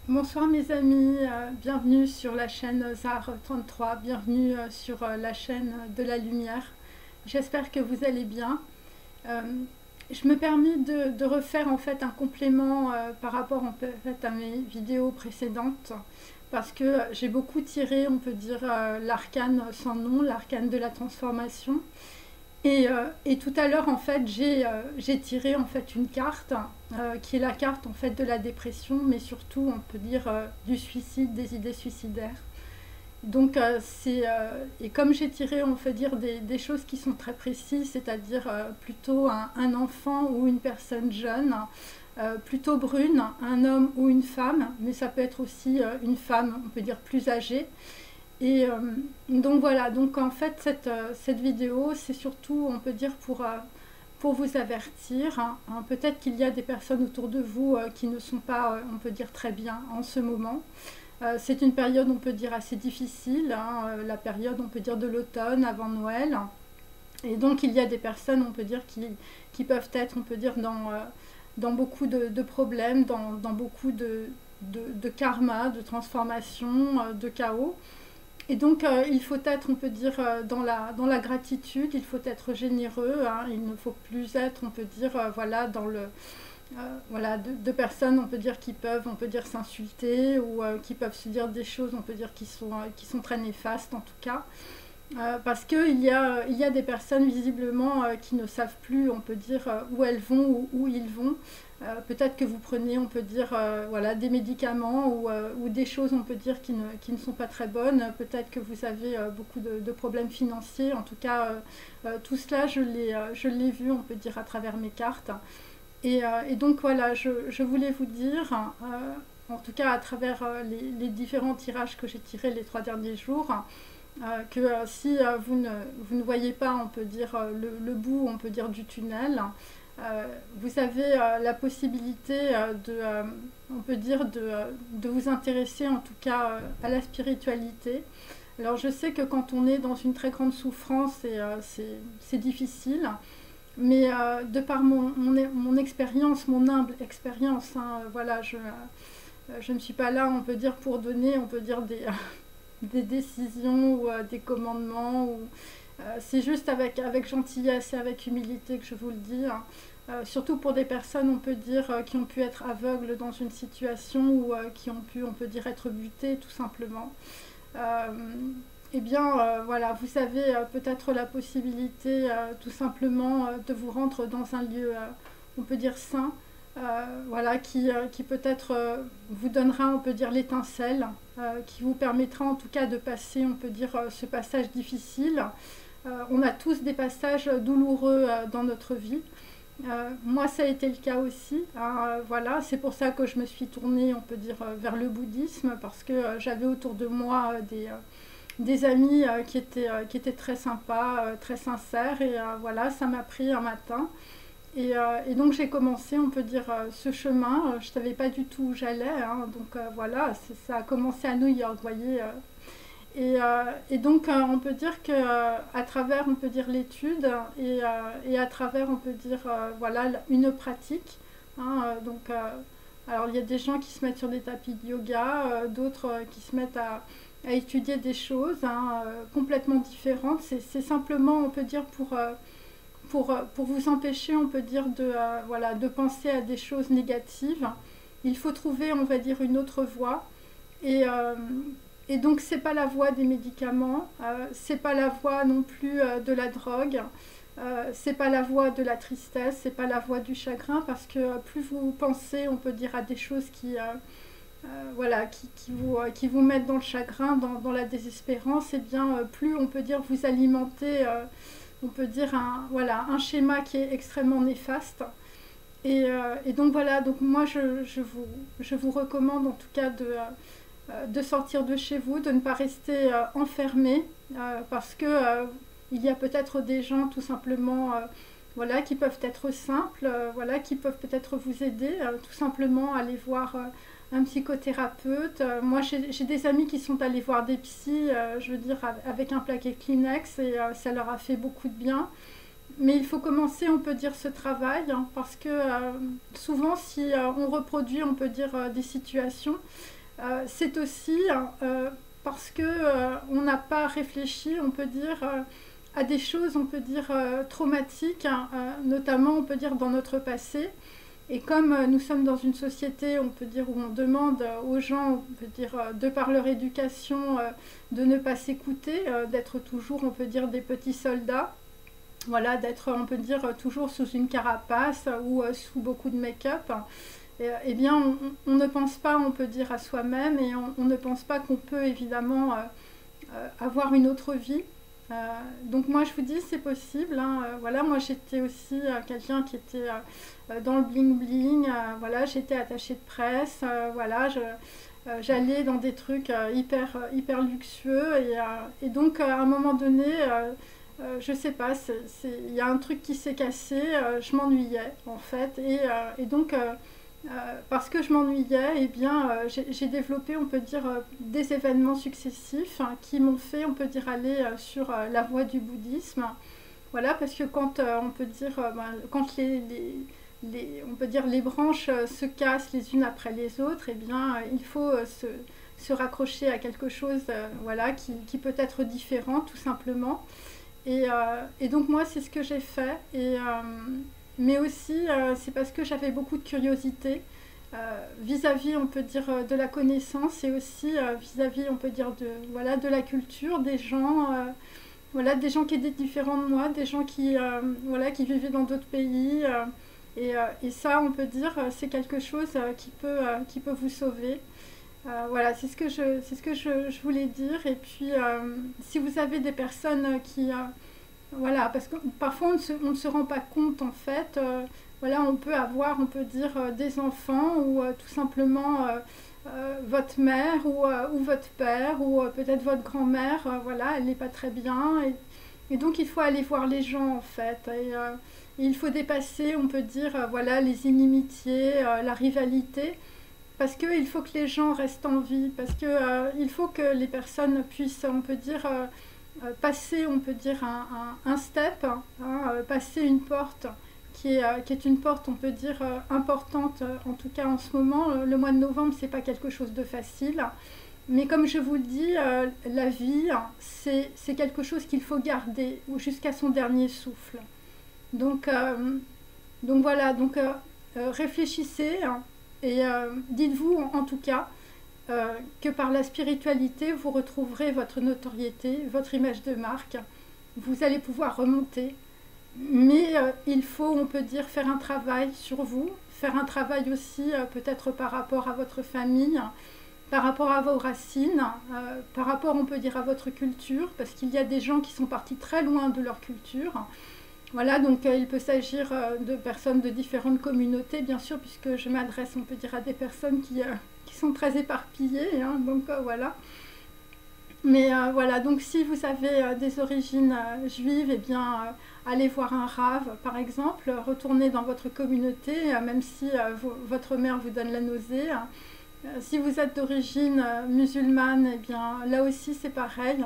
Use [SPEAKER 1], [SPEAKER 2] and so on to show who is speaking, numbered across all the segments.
[SPEAKER 1] Bonsoir mes amis, bienvenue sur la chaîne Zahar33, bienvenue sur la chaîne de la lumière. J'espère que vous allez bien. Euh, je me permets de refaire en fait un complément par rapport en fait à mes vidéos précédentes parce que j'ai beaucoup tiré, on peut dire, l'arcane sans nom, l'arcane de la transformation. Et tout à l'heure, en fait, j'ai tiré en fait une carte qui est la carte en fait de la dépression, mais surtout, on peut dire du suicide, des idées suicidaires. Donc, et comme j'ai tiré, on peut dire des choses qui sont très précises, c'est-à-dire plutôt un enfant ou une personne jeune, plutôt brune, un homme ou une femme, mais ça peut être aussi une femme, on peut dire plus âgée. Et donc voilà, donc en fait cette vidéo c'est surtout on peut dire pour vous avertir, hein. Peut-être qu'il y a des personnes autour de vous qui ne sont pas on peut dire très bien en ce moment. C'est une période on peut dire assez difficile, hein, la période on peut dire de l'automne avant Noël. Et donc il y a des personnes on peut dire qui peuvent être on peut dire dans beaucoup de problèmes, dans beaucoup de karma, de transformation, de chaos. Et donc, il faut être, on peut dire, dans la gratitude, il faut être généreux, hein, il ne faut plus être, on peut dire, voilà, dans le, voilà, de personnes, on peut dire, qui peuvent, on peut dire, s'insulter ou qui peuvent se dire des choses, on peut dire, qui sont très néfastes en tout cas. Parce qu'il y a des personnes visiblement qui ne savent plus, on peut dire, où elles vont ou où ils vont. Peut-être que vous prenez, on peut dire, voilà, des médicaments ou des choses, on peut dire, qui ne sont pas très bonnes. Peut-être que vous avez beaucoup de problèmes financiers. En tout cas, tout cela, je l'ai vu, on peut dire, à travers mes cartes. Et donc, voilà, je voulais vous dire, en tout cas à travers les différents tirages que j'ai tirés les 3 derniers jours, que si vous ne voyez pas, on peut dire, le bout, on peut dire, du tunnel, vous avez la possibilité on peut dire, de vous intéresser en tout cas à la spiritualité. Alors je sais que quand on est dans une très grande souffrance, c'est difficile, mais de par mon expérience, mon humble expérience, hein, voilà, je ne suis pas là, on peut dire, pour donner, on peut dire, des décisions ou des commandements. C'est juste avec gentillesse et avec humilité que je vous le dis, hein. Surtout pour des personnes, on peut dire, qui ont pu être aveugles dans une situation ou qui ont pu, on peut dire, être butées tout simplement. Euh, eh bien, voilà, vous avez peut-être la possibilité tout simplement de vous rendre dans un lieu, on peut dire, sain, voilà, qui peut-être vous donnera, on peut dire, l'étincelle, qui vous permettra en tout cas de passer, on peut dire, ce passage difficile. On a tous des passages douloureux dans notre vie. Moi, ça a été le cas aussi, hein, voilà, c'est pour ça que je me suis tournée, on peut dire, vers le bouddhisme, parce que j'avais autour de moi des amis qui étaient très sympas, très sincères, et voilà, ça m'a pris un matin. Et donc j'ai commencé, on peut dire, ce chemin. Je ne savais pas du tout où j'allais, hein, donc voilà, ça a commencé à New York, vous voyez. Et donc on peut dire que à travers, on peut dire, l'étude et à travers, on peut dire, voilà, une pratique, hein, donc alors il y a des gens qui se mettent sur des tapis de yoga, d'autres qui se mettent à étudier des choses, hein, complètement différentes. C'est simplement, on peut dire, pour vous empêcher, on peut dire, voilà, de penser à des choses négatives. Il faut trouver, on va dire, une autre voie. Et, euh, et donc, c'est pas la voie des médicaments, c'est pas la voie non plus de la drogue, c'est pas la voie de la tristesse, c'est pas la voie du chagrin, parce que plus vous pensez, on peut dire, à des choses voilà, qui vous mettent dans le chagrin, dans la désespérance, et bien plus on peut dire vous alimentez, on peut dire voilà, un schéma qui est extrêmement néfaste. Et donc voilà, donc moi je vous recommande en tout cas de sortir de chez vous, de ne pas rester enfermé, parce que il y a peut-être des gens tout simplement voilà, qui peuvent être simples, voilà, qui peuvent peut-être vous aider, tout simplement aller voir un psychothérapeute. Moi j'ai des amis qui sont allés voir des psys, je veux dire, avec un plaquet Kleenex, et ça leur a fait beaucoup de bien. mais il faut commencer, on peut dire, ce travail, hein, parce que souvent, si on reproduit, on peut dire, des situations, c'est aussi parce que on n'a pas réfléchi, on peut dire, à des choses, on peut dire, traumatiques, hein, notamment, on peut dire, dans notre passé. Et comme nous sommes dans une société, on peut dire, où on demande aux gens, on peut dire, de par leur éducation, de ne pas s'écouter, d'être toujours, on peut dire, des petits soldats, voilà, d'être, on peut dire, toujours sous une carapace ou sous beaucoup de make-up, eh bien, on ne pense pas, on peut dire, à soi-même et on ne pense pas qu'on peut évidemment avoir une autre vie. Donc moi je vous dis c'est possible, hein. Voilà, moi j'étais aussi quelqu'un qui était dans le bling bling, voilà, j'étais attachée de presse, voilà, j'allais dans des trucs hyper luxueux et donc à un moment donné, je sais pas, il y a un truc qui s'est cassé, je m'ennuyais en fait et donc parce que je m'ennuyais, eh bien, j'ai développé, on peut dire, des événements successifs, hein, qui m'ont fait, on peut dire, aller sur la voie du bouddhisme. Voilà, parce que quand on peut dire, ben, quand on peut dire les branches se cassent les unes après les autres, eh bien, il faut se raccrocher à quelque chose, voilà, qui peut être différent, tout simplement. Et donc moi, c'est ce que j'ai fait. Mais aussi, c'est parce que j'avais beaucoup de curiosité vis-à-vis, on peut dire, de la connaissance et aussi vis-à-vis, on peut dire, voilà, de la culture, des gens, voilà, des gens qui étaient différents de moi, des gens voilà, qui vivaient dans d'autres pays. Et ça, on peut dire, c'est quelque chose qui peut vous sauver. Voilà, c'est ce que je voulais dire. Et puis, si vous avez des personnes voilà, parce que parfois on ne se rend pas compte en fait. Voilà, on peut avoir, on peut dire, des enfants ou tout simplement votre mère ou votre père ou peut-être votre grand-mère, voilà, elle n'est pas très bien. Et donc il faut aller voir les gens en fait. Et il faut dépasser, on peut dire, voilà, les inimitiés, la rivalité. Parce qu'il faut que les gens restent en vie, parce que il faut que les personnes puissent, on peut dire, passer, on peut dire, un step, hein, passer une porte qui est une porte, on peut dire, importante, en tout cas en ce moment. Le mois de novembre, c'est pas quelque chose de facile. Mais comme je vous le dis, la vie, c'est quelque chose qu'il faut garder jusqu'à son dernier souffle. Donc, donc voilà, donc réfléchissez, hein, et dites-vous en tout cas que par la spiritualité, vous retrouverez votre notoriété, votre image de marque. Vous allez pouvoir remonter. Mais il faut, on peut dire, faire un travail sur vous, faire un travail aussi peut-être par rapport à votre famille, par rapport à vos racines, par rapport, on peut dire, à votre culture, parce qu'il y a des gens qui sont partis très loin de leur culture. Voilà, donc il peut s'agir de personnes de différentes communautés, bien sûr, puisque je m'adresse, on peut dire, à des personnes qui sont très éparpillées, hein, donc voilà. Mais voilà, donc si vous avez des origines juives, eh bien, allez voir un rave, par exemple, retournez dans votre communauté, même si votre mère vous donne la nausée. Si vous êtes d'origine musulmane, eh bien, là aussi, c'est pareil.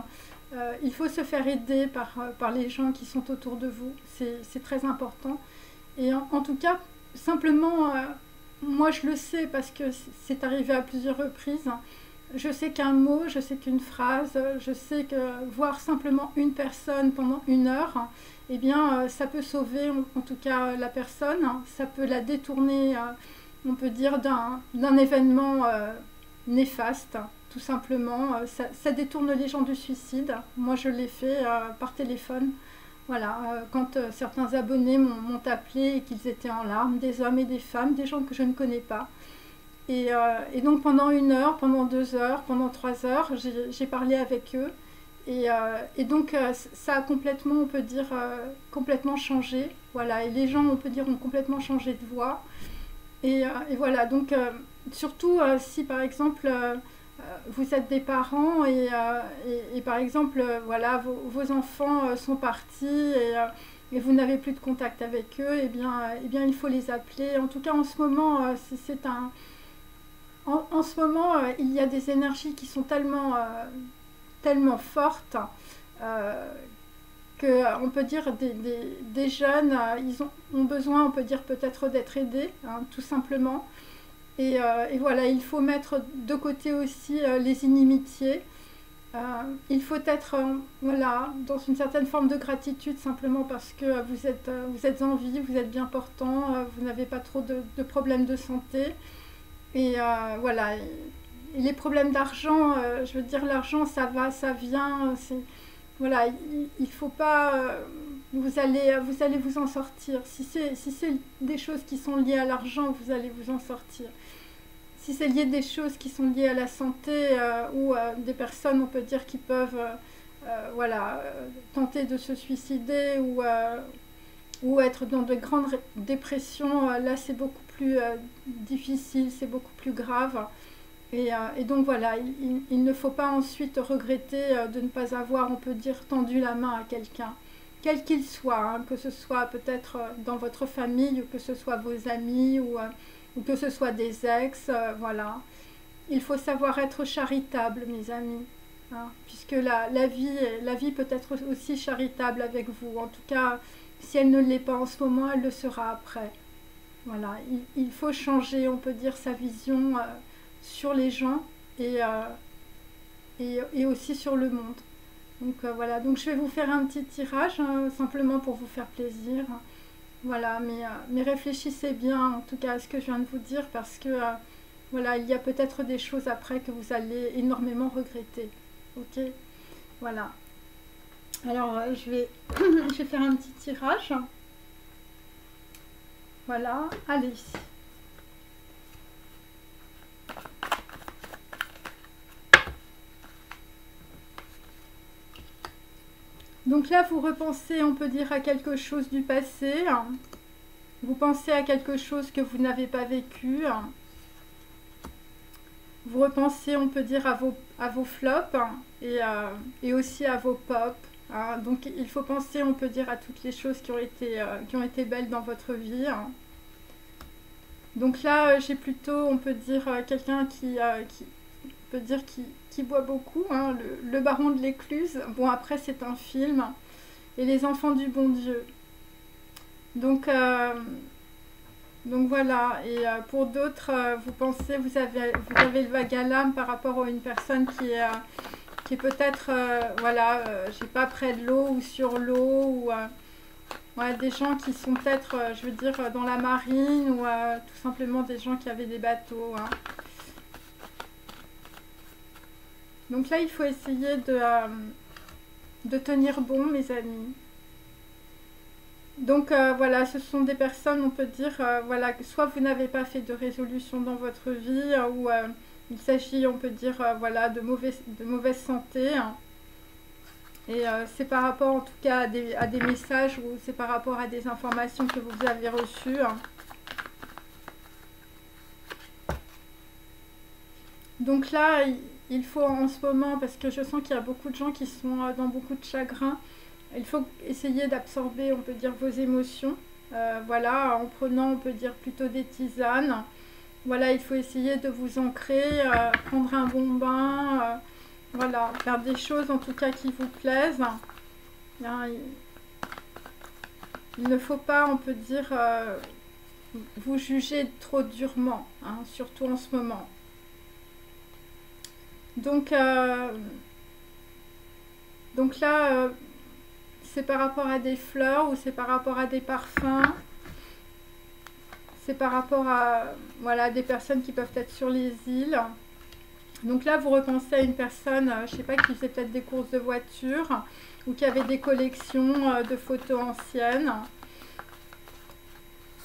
[SPEAKER 1] Il faut se faire aider par les gens qui sont autour de vous, c'est très important. Et en tout cas, simplement, moi je le sais parce que c'est arrivé à plusieurs reprises. Je sais qu'un mot, je sais qu'une phrase, je sais que voir simplement une personne pendant 1 heure, eh bien, ça peut sauver en tout cas la personne, ça peut la détourner, on peut dire, d'un événement néfaste. Tout simplement, ça détourne les gens du suicide. Moi, je l'ai fait par téléphone. Voilà, quand certains abonnés m'ont appelé et qu'ils étaient en larmes, des hommes et des femmes, des gens que je ne connais pas. Et donc pendant 1 heure, pendant 2 heures, pendant 3 heures, j'ai parlé avec eux. Et donc ça a complètement, on peut dire, complètement changé. Voilà, et les gens, on peut dire, ont complètement changé de voix. Et voilà, donc surtout si par exemple vous êtes des parents et par exemple voilà, vos enfants sont partis et vous n'avez plus de contact avec eux, eh bien il faut les appeler. En tout cas en ce moment, en ce moment il y a des énergies qui sont tellement fortes, que, on peut dire, des jeunes, ont besoin, on peut dire, peut-être d'être aidés, hein, tout simplement. Et voilà, il faut mettre de côté aussi les inimitiés. Il faut être voilà, dans une certaine forme de gratitude simplement parce que vous êtes en vie, vous êtes bien portant, vous n'avez pas trop de problèmes de santé. Voilà, et les problèmes d'argent, je veux dire, l'argent ça va, ça vient. Voilà, il ne faut pas... vous allez vous en sortir. Si c'est des choses qui sont liées à l'argent, vous allez vous en sortir. Si c'est lié des choses qui sont liées à la santé ou des personnes, on peut dire, qui peuvent voilà, tenter de se suicider ou être dans de grandes dépressions, là c'est beaucoup plus difficile, c'est beaucoup plus grave. Et donc voilà, il ne faut pas ensuite regretter de ne pas avoir, on peut dire, tendu la main à quelqu'un, quel qu'il soit, hein, que ce soit peut-être dans votre famille, ou que ce soit vos amis, ou que ce soit des ex, voilà. Il faut savoir être charitable, mes amis, hein, puisque la vie peut être aussi charitable avec vous. En tout cas, si elle ne l'est pas en ce moment, elle le sera après. Voilà, il faut changer, on peut dire, sa vision sur les gens et aussi sur le monde. Donc voilà, donc je vais vous faire un petit tirage, hein, simplement pour vous faire plaisir. Voilà, mais réfléchissez bien en tout cas à ce que je viens de vous dire parce que voilà, il y a peut-être des choses après que vous allez énormément regretter. Ok, voilà. Alors je vais faire un petit tirage. Voilà, allez. Donc là, vous repensez, on peut dire, à quelque chose du passé. Vous pensez à quelque chose que vous n'avez pas vécu. Vous repensez, on peut dire, à vos flops et aussi à vos pops. Hein. Donc il faut penser, on peut dire, à toutes les choses qui ont été belles dans votre vie. Hein. Donc là, j'ai plutôt, on peut dire, quelqu'un qui peut dire qui boit beaucoup, hein, le baron de l'écluse. Bon, après, c'est un film. Et les enfants du bon Dieu. Donc voilà. Et pour d'autres, vous pensez, vous avez le vague à l'âme par rapport à une personne qui est peut-être, voilà, je sais pas, près de l'eau ou sur l'eau, ou ouais, des gens qui sont peut-être, je veux dire, dans la marine, ou tout simplement des gens qui avaient des bateaux. Hein. Donc là, il faut essayer de tenir bon, mes amis. Donc voilà, ce sont des personnes, on peut dire, voilà, soit vous n'avez pas fait de résolution dans votre vie, ou il s'agit, on peut dire, voilà, de mauvaise santé. Hein. Et c'est par rapport, en tout cas, à des messages, ou c'est par rapport à des informations que vous avez reçues. Hein. Donc là, il faut en ce moment, parce que je sens qu'il y a beaucoup de gens qui sont dans beaucoup de chagrin, il faut essayer d'absorber, on peut dire, vos émotions. Voilà, en prenant, on peut dire, plutôt des tisanes. Voilà, il faut essayer de vous ancrer, prendre un bon bain, voilà, faire des choses en tout cas qui vous plaisent. Bien, il ne faut pas, on peut dire, vous juger trop durement, hein, surtout en ce moment. Donc là, c'est par rapport à des fleurs ou c'est par rapport à des parfums. C'est par rapport à voilà, des personnes qui peuvent être sur les îles. Donc là, vous repensez à une personne, je ne sais pas, qui faisait peut-être des courses de voiture ou qui avait des collections de photos anciennes.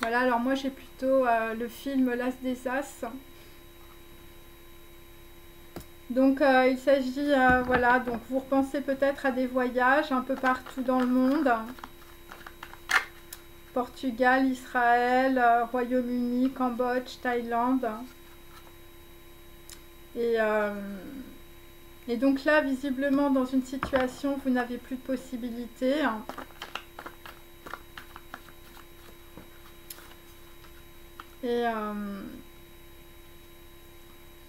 [SPEAKER 1] Voilà, alors moi j'ai plutôt le film L'As des As. Donc il s'agit, voilà, donc vous repensez peut-être à des voyages un peu partout dans le monde. Portugal, Israël, Royaume-Uni, Cambodge, Thaïlande. Et donc là, visiblement, dans une situation, vous n'avez plus de possibilités. Et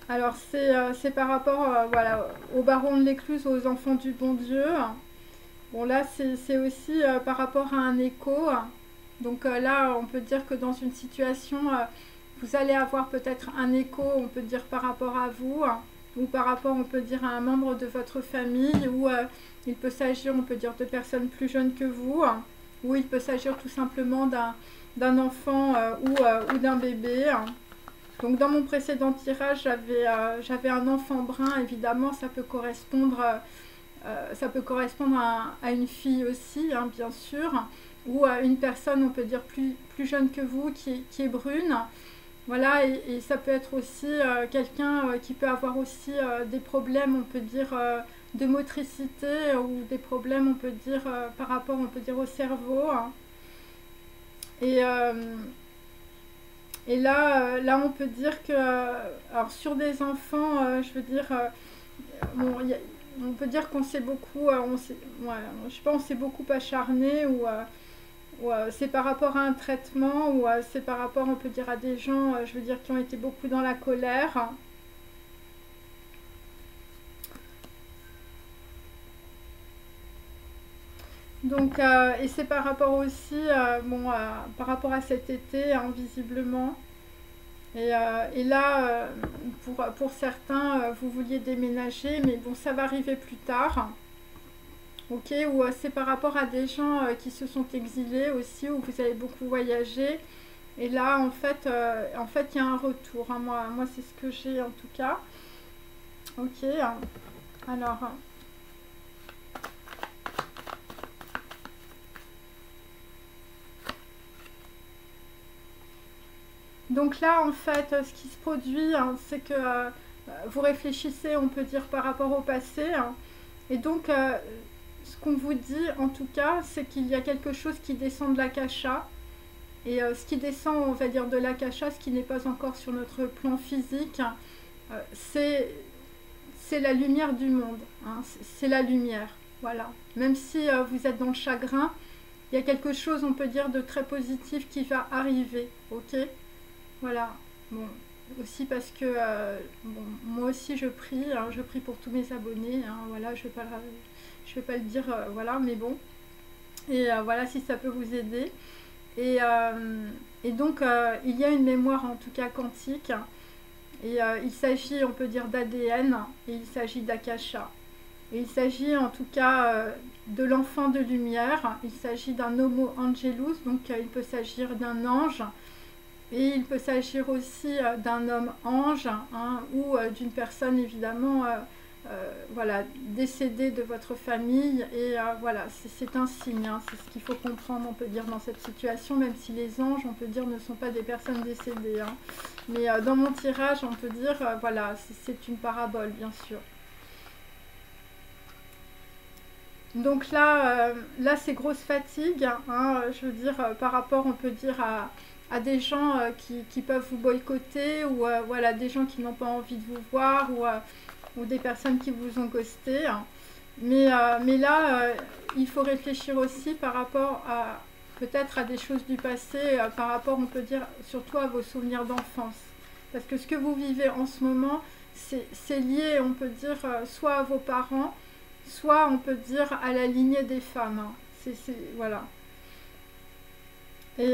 [SPEAKER 1] alors c'est par rapport voilà, au baron de l'écluse, aux enfants du bon Dieu. Bon, là, c'est aussi par rapport à un écho. Donc là, on peut dire que dans une situation, vous allez avoir peut-être un écho, on peut dire par rapport à vous, ou par rapport, on peut dire, à un membre de votre famille, ou il peut s'agir, on peut dire, de personnes plus jeunes que vous, ou il peut s'agir tout simplement d'un enfant ou d'un bébé. Donc dans mon précédent tirage, j'avais un enfant brun, évidemment, ça peut correspondre à une fille aussi, hein, bien sûr, ou à une personne, on peut dire, plus jeune que vous, qui est brune. Voilà, et ça peut être aussi quelqu'un qui peut avoir aussi des problèmes, on peut dire, de motricité, ou des problèmes, on peut dire, par rapport, on peut dire, au cerveau. Hein. Et, euh, et là, là, on peut dire que, alors sur des enfants, je veux dire, bon, on peut dire qu'on s'est beaucoup, ouais, je sais pas, on s'est beaucoup acharné, ou c'est par rapport à un traitement, ou c'est par rapport, on peut dire, à des gens, je veux dire, qui ont été beaucoup dans la colère. Donc, et c'est par rapport aussi, bon, par rapport à cet été, hein, visiblement. Et là, pour certains, vous vouliez déménager, mais bon, ça va arriver plus tard. Ok, ou c'est par rapport à des gens qui se sont exilés aussi, où vous avez beaucoup voyagé. Et là, en fait, il y a un retour. Hein. Moi c'est ce que j'ai en tout cas. Ok, alors. Donc là, en fait, ce qui se produit, hein, c'est que vous réfléchissez, on peut dire, par rapport au passé. Hein. Et donc, ce qu'on vous dit, en tout cas, c'est qu'il y a quelque chose qui descend de l'akasha. Et ce qui descend, on va dire, de l'akasha, ce qui n'est pas encore sur notre plan physique, c'est la lumière du monde. Hein, c'est la lumière. Voilà. Même si vous êtes dans le chagrin, il y a quelque chose, on peut dire, de très positif qui va arriver. Ok. Voilà. Bon. Aussi parce que bon, moi aussi je prie pour tous mes abonnés. Hein, voilà, je vais pas le dire, voilà, mais bon. Et voilà, si ça peut vous aider. Et, donc, il y a une mémoire en tout cas quantique. Et il s'agit, on peut dire, d'ADN et il s'agit d'Akasha. Et il s'agit en tout cas de l'enfant de lumière. Il s'agit d'un Homo Angelus, donc il peut s'agir d'un ange. Et il peut s'agir aussi d'un homme ange, hein, ou d'une personne évidemment voilà, décédée de votre famille. Et voilà, c'est un signe, hein, c'est ce qu'il faut comprendre, on peut dire, dans cette situation, même si les anges, on peut dire, ne sont pas des personnes décédées. Hein. Mais dans mon tirage, on peut dire, voilà, c'est une parabole, bien sûr. Donc là, là c'est grosse fatigue, hein, je veux dire, par rapport, on peut dire, à des gens qui peuvent vous boycotter, ou voilà, des gens qui n'ont pas envie de vous voir, ou des personnes qui vous ont ghosté. Hein. Mais là, il faut réfléchir aussi par rapport à peut-être à des choses du passé, par rapport, on peut dire, surtout à vos souvenirs d'enfance. Parce que ce que vous vivez en ce moment, c'est lié, on peut dire, soit à vos parents, soit on peut dire à la lignée des femmes. Hein. Voilà. Et,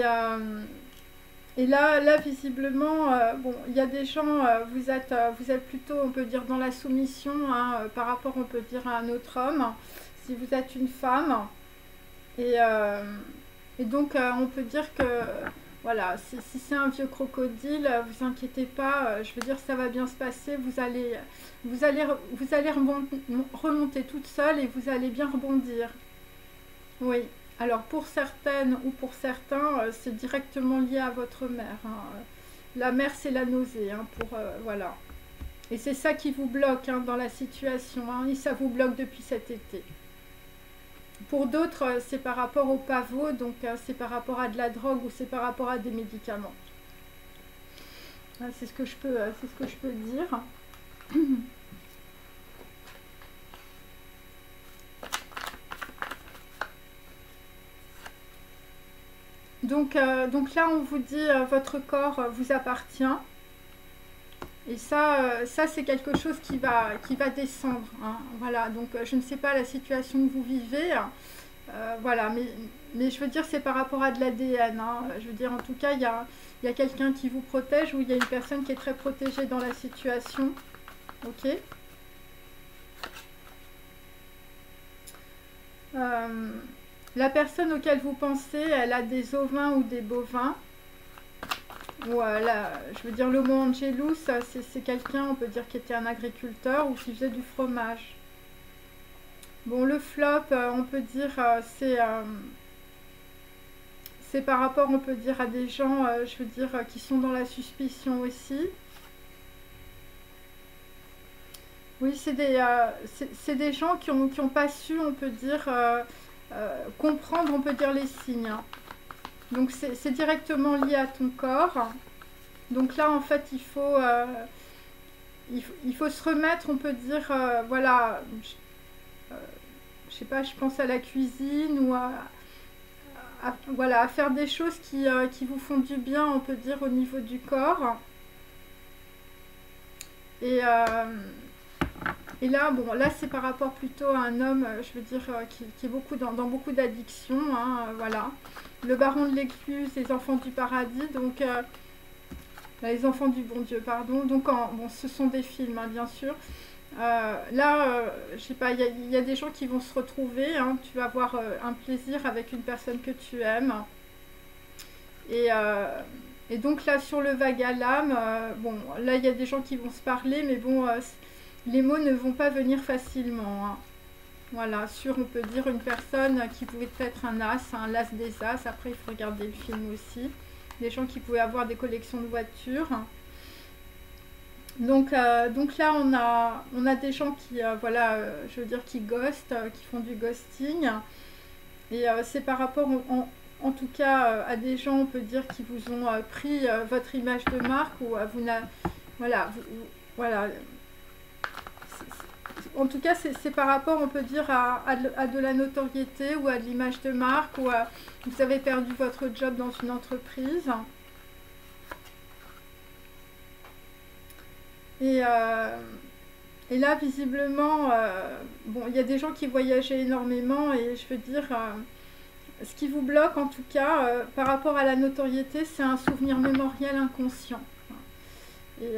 [SPEAKER 1] là visiblement, bon, il y a des gens, vous êtes plutôt, on peut dire, dans la soumission, hein, par rapport, on peut dire, à un autre homme, si vous êtes une femme. Et, et donc, on peut dire que, voilà, si c'est un vieux crocodile, vous inquiétez pas, je veux dire, ça va bien se passer, vous allez remonter toute seule et vous allez bien rebondir. Oui. Alors pour certaines ou pour certains, c'est directement lié à votre mère. Hein. La mère, c'est la nausée, hein, voilà. Et c'est ça qui vous bloque, hein, dans la situation. Hein, et ça vous bloque depuis cet été. Pour d'autres, c'est par rapport au pavot, donc c'est par rapport à de la drogue ou c'est par rapport à des médicaments. C'est ce que je peux dire. Donc là, on vous dit votre corps vous appartient. Et ça c'est quelque chose qui va descendre, hein. Voilà, donc je ne sais pas la situation que vous vivez, voilà, mais je veux dire, c'est par rapport à de l'ADN, hein. Je veux dire, en tout cas, il y a quelqu'un qui vous protège ou il y a une personne qui est très protégée dans la situation. Ok. La personne auquel vous pensez, elle a des ovins ou des bovins. Ou je veux dire, l'Homo angelus, c'est quelqu'un, on peut dire, qui était un agriculteur ou qui faisait du fromage. Bon, le flop, on peut dire, c'est par rapport, on peut dire, à des gens, je veux dire, qui sont dans la suspicion aussi. Oui, c'est des gens qui ont pas su, on peut dire, comprendre, on peut dire, les signes, hein. Donc, c'est directement lié à ton corps. Donc là, en fait, il faut se remettre, on peut dire, voilà, je sais pas, je pense à la cuisine ou voilà, à faire des choses qui vous font du bien, on peut dire, au niveau du corps. Et, et là, bon, là, c'est par rapport plutôt à un homme, je veux dire, qui est beaucoup dans beaucoup d'addictions, hein, voilà. Le baron de l'écluse, les enfants du paradis, donc les enfants du bon Dieu, pardon. Donc, bon, ce sont des films, hein, bien sûr. Là, je sais pas, il y a des gens qui vont se retrouver, hein. Tu vas avoir un plaisir avec une personne que tu aimes. Et, et donc là, sur le vague à l'âme, bon, là, il y a des gens qui vont se parler, mais bon, les mots ne vont pas venir facilement, hein. Voilà, sur, on peut dire, une personne qui pouvait être un as, un l'as des as. Après, il faut regarder le film aussi. Des gens qui pouvaient avoir des collections de voitures. Donc là, on a des gens qui, voilà, je veux dire, qui ghostent, qui font du ghosting. Et c'est par rapport, en tout cas, à des gens, on peut dire, qui vous ont pris votre image de marque ou vous n'avez, voilà, voilà. En tout cas, c'est par rapport, on peut dire, à de la notoriété ou à de l'image de marque ou vous avez perdu votre job dans une entreprise. Et, et là, visiblement, bon, il y a des gens qui voyageaient énormément et je veux dire, ce qui vous bloque en tout cas, par rapport à la notoriété, c'est un souvenir mémoriel inconscient. Et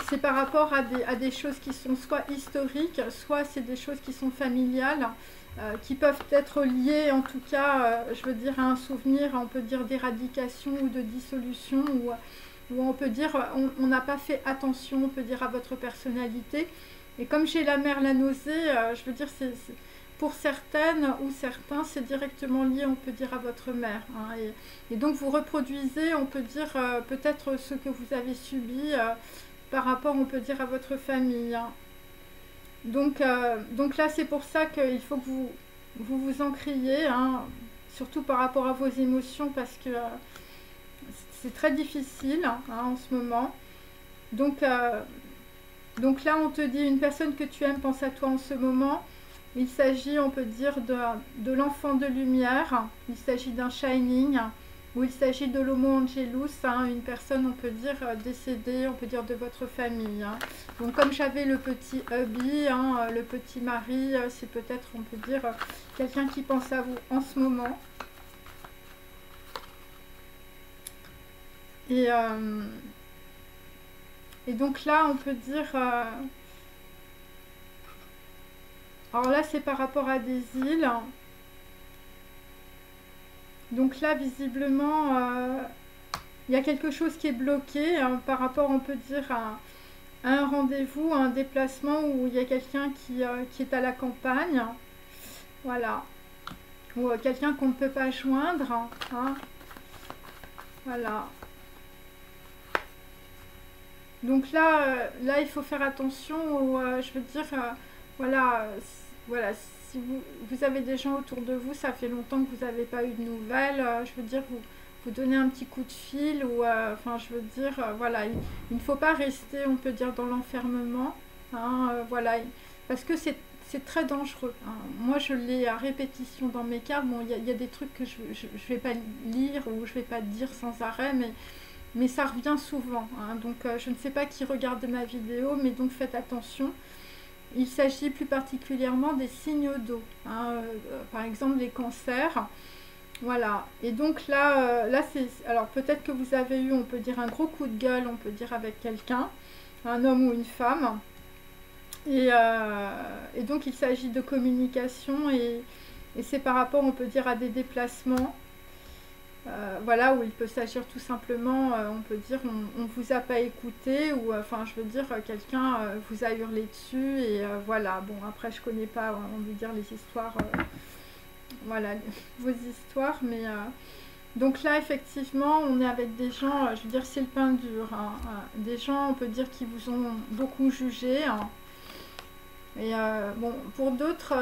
[SPEAKER 1] c'est par rapport à des choses qui sont soit historiques, soit c'est des choses qui sont familiales, qui peuvent être liées en tout cas, je veux dire, à un souvenir, on peut dire d'éradication ou de dissolution, où on peut dire, on n'a pas fait attention, on peut dire, à votre personnalité. Et comme j'ai la mère la nausée, je veux dire, pour certaines ou certains, c'est directement lié, on peut dire, à votre mère, hein. Et donc vous reproduisez, on peut dire, peut-être ce que vous avez subi par rapport, on peut dire, à votre famille, hein. Donc là, c'est pour ça qu'il faut que vous encriez, hein, surtout par rapport à vos émotions, parce que c'est très difficile, hein, en ce moment. Donc là, on te dit, une personne que tu aimes pense à toi en ce moment. Il s'agit, on peut dire, de l'enfant de lumière. Il s'agit d'un shining. Ou il s'agit de l'Homo angelus, hein, une personne, on peut dire, décédée, on peut dire, de votre famille, hein. Donc comme j'avais le petit hubby, hein, le petit mari, c'est peut-être, on peut dire, quelqu'un qui pense à vous en ce moment. Et donc là, on peut dire... alors là, c'est par rapport à des îles. Donc là, visiblement, il y a quelque chose qui est bloqué, hein, par rapport, on peut dire, à un rendez-vous, à un déplacement où il y a quelqu'un qui est à la campagne. Voilà. Ou quelqu'un qu'on ne peut pas joindre, hein. Voilà. Donc là, il faut faire attention, je veux dire, voilà, voilà, si vous avez des gens autour de vous, ça fait longtemps que vous n'avez pas eu de nouvelles, je veux dire, vous donnez un petit coup de fil, ou, enfin, je veux dire, voilà, il ne faut pas rester, on peut dire, dans l'enfermement, hein, voilà, parce que c'est très dangereux, hein. Moi, je l'ai à répétition dans mes cartes. Bon, il y a des trucs que je ne vais pas lire ou je ne vais pas dire sans arrêt, mais ça revient souvent, hein. Donc je ne sais pas qui regarde ma vidéo, mais donc faites attention. Il s'agit plus particulièrement des signaux d'eau, hein, par exemple les cancers. Voilà, et donc là, là c'est... Alors peut-être que vous avez eu, on peut dire, un gros coup de gueule, on peut dire, avec quelqu'un, un homme ou une femme. Et donc il s'agit de communication et c'est par rapport, on peut dire, à des déplacements. Voilà, où il peut s'agir tout simplement, on peut dire, on vous a pas écouté, ou enfin je veux dire, quelqu'un vous a hurlé dessus, et voilà, bon après je connais pas, on veut dire, les histoires, voilà, vos histoires, mais donc là effectivement on est avec des gens, je veux dire c'est le pain dur, hein, des gens, on peut dire, qui vous ont beaucoup jugé, hein. Et bon, pour d'autres,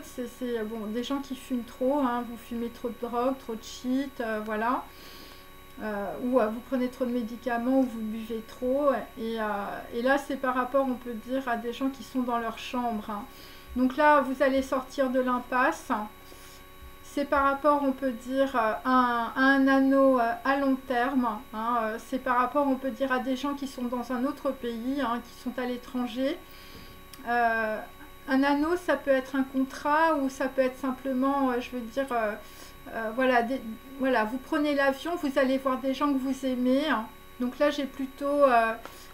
[SPEAKER 1] c'est bon, des gens qui fument trop, hein, vous fumez trop de drogue, trop de shit, voilà. Ou vous prenez trop de médicaments, ou vous buvez trop. Et là, c'est par rapport, on peut dire, à des gens qui sont dans leur chambre, hein. Donc là, vous allez sortir de l'impasse. C'est par rapport, on peut dire, à un anneau à long terme, hein. C'est par rapport, on peut dire, à des gens qui sont dans un autre pays, hein, qui sont à l'étranger. Euh, un anneau, ça peut être un contrat, ou ça peut être simplement, je veux dire, voilà, voilà, vous prenez l'avion, vous allez voir des gens que vous aimez, hein. Donc là, j'ai plutôt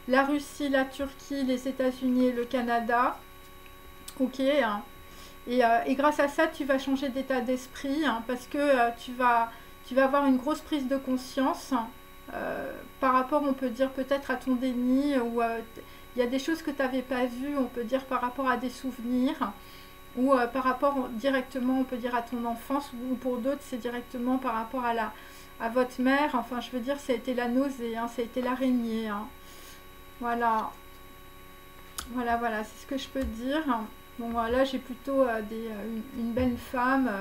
[SPEAKER 1] la Russie, la Turquie, les États-Unis et le Canada. Ok, hein. Et grâce à ça, tu vas changer d'état d'esprit, hein, parce que tu vas avoir une grosse prise de conscience, par rapport, on peut dire, peut-être à ton déni, ou il y a des choses que tu n'avais pas vues, on peut dire, par rapport à des souvenirs, ou par rapport directement, on peut dire, à ton enfance, ou pour d'autres, c'est directement par rapport à votre mère. Enfin, je veux dire, ça a été la nausée, hein, ça a été l'araignée, hein. Voilà, voilà, voilà, c'est ce que je peux dire. Bon, là, j'ai plutôt une belle femme,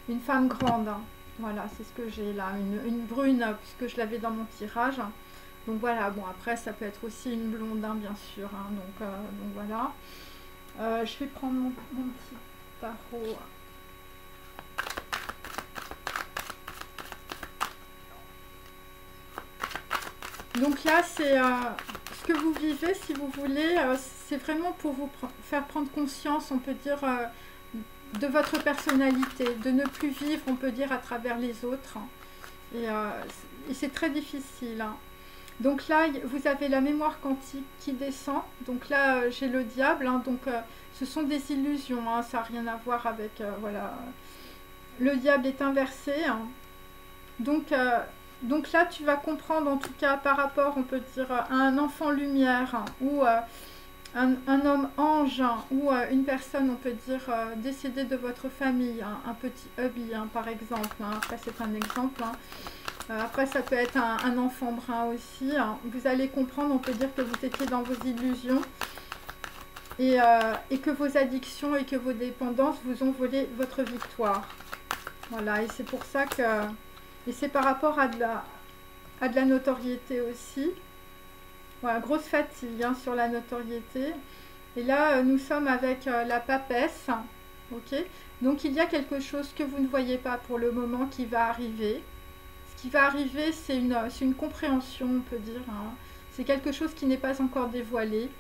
[SPEAKER 1] une femme grande, hein. Voilà, c'est ce que j'ai là, une brune, puisque je l'avais dans mon tirage. Donc voilà, bon, après, ça peut être aussi une blonde, hein, bien sûr, hein. Donc voilà. Je vais prendre mon petit tarot. Donc là, c'est ce que vous vivez, si vous voulez, c'est vraiment pour vous faire prendre conscience, on peut dire, de votre personnalité, de ne plus vivre, on peut dire, à travers les autres. Et c'est très difficile, hein. Donc là, vous avez la mémoire quantique qui descend. Donc là, j'ai le diable, hein. Donc ce sont des illusions, hein. Ça n'a rien à voir avec... voilà. Le diable est inversé, hein. Donc, donc là, tu vas comprendre, en tout cas, par rapport, on peut dire, à un enfant lumière, hein, ou un homme ange, hein, ou une personne, on peut dire, décédée de votre famille, hein, un petit hubby, hein, par exemple, hein. Après, c'est un exemple, hein. Après, ça peut être un enfant brun aussi, hein. Vous allez comprendre, on peut dire, que vous étiez dans vos illusions, et que vos addictions et que vos dépendances vous ont volé votre victoire. Voilà, et c'est pour ça que... Et c'est par rapport à de la notoriété aussi. Voilà, grosse fatigue, hein, sur la notoriété. Et là, nous sommes avec la papesse. Ok. Donc il y a quelque chose que vous ne voyez pas pour le moment qui va arriver. Ce qui va arriver, c'est une compréhension, on peut dire, hein. C'est quelque chose qui n'est pas encore dévoilé.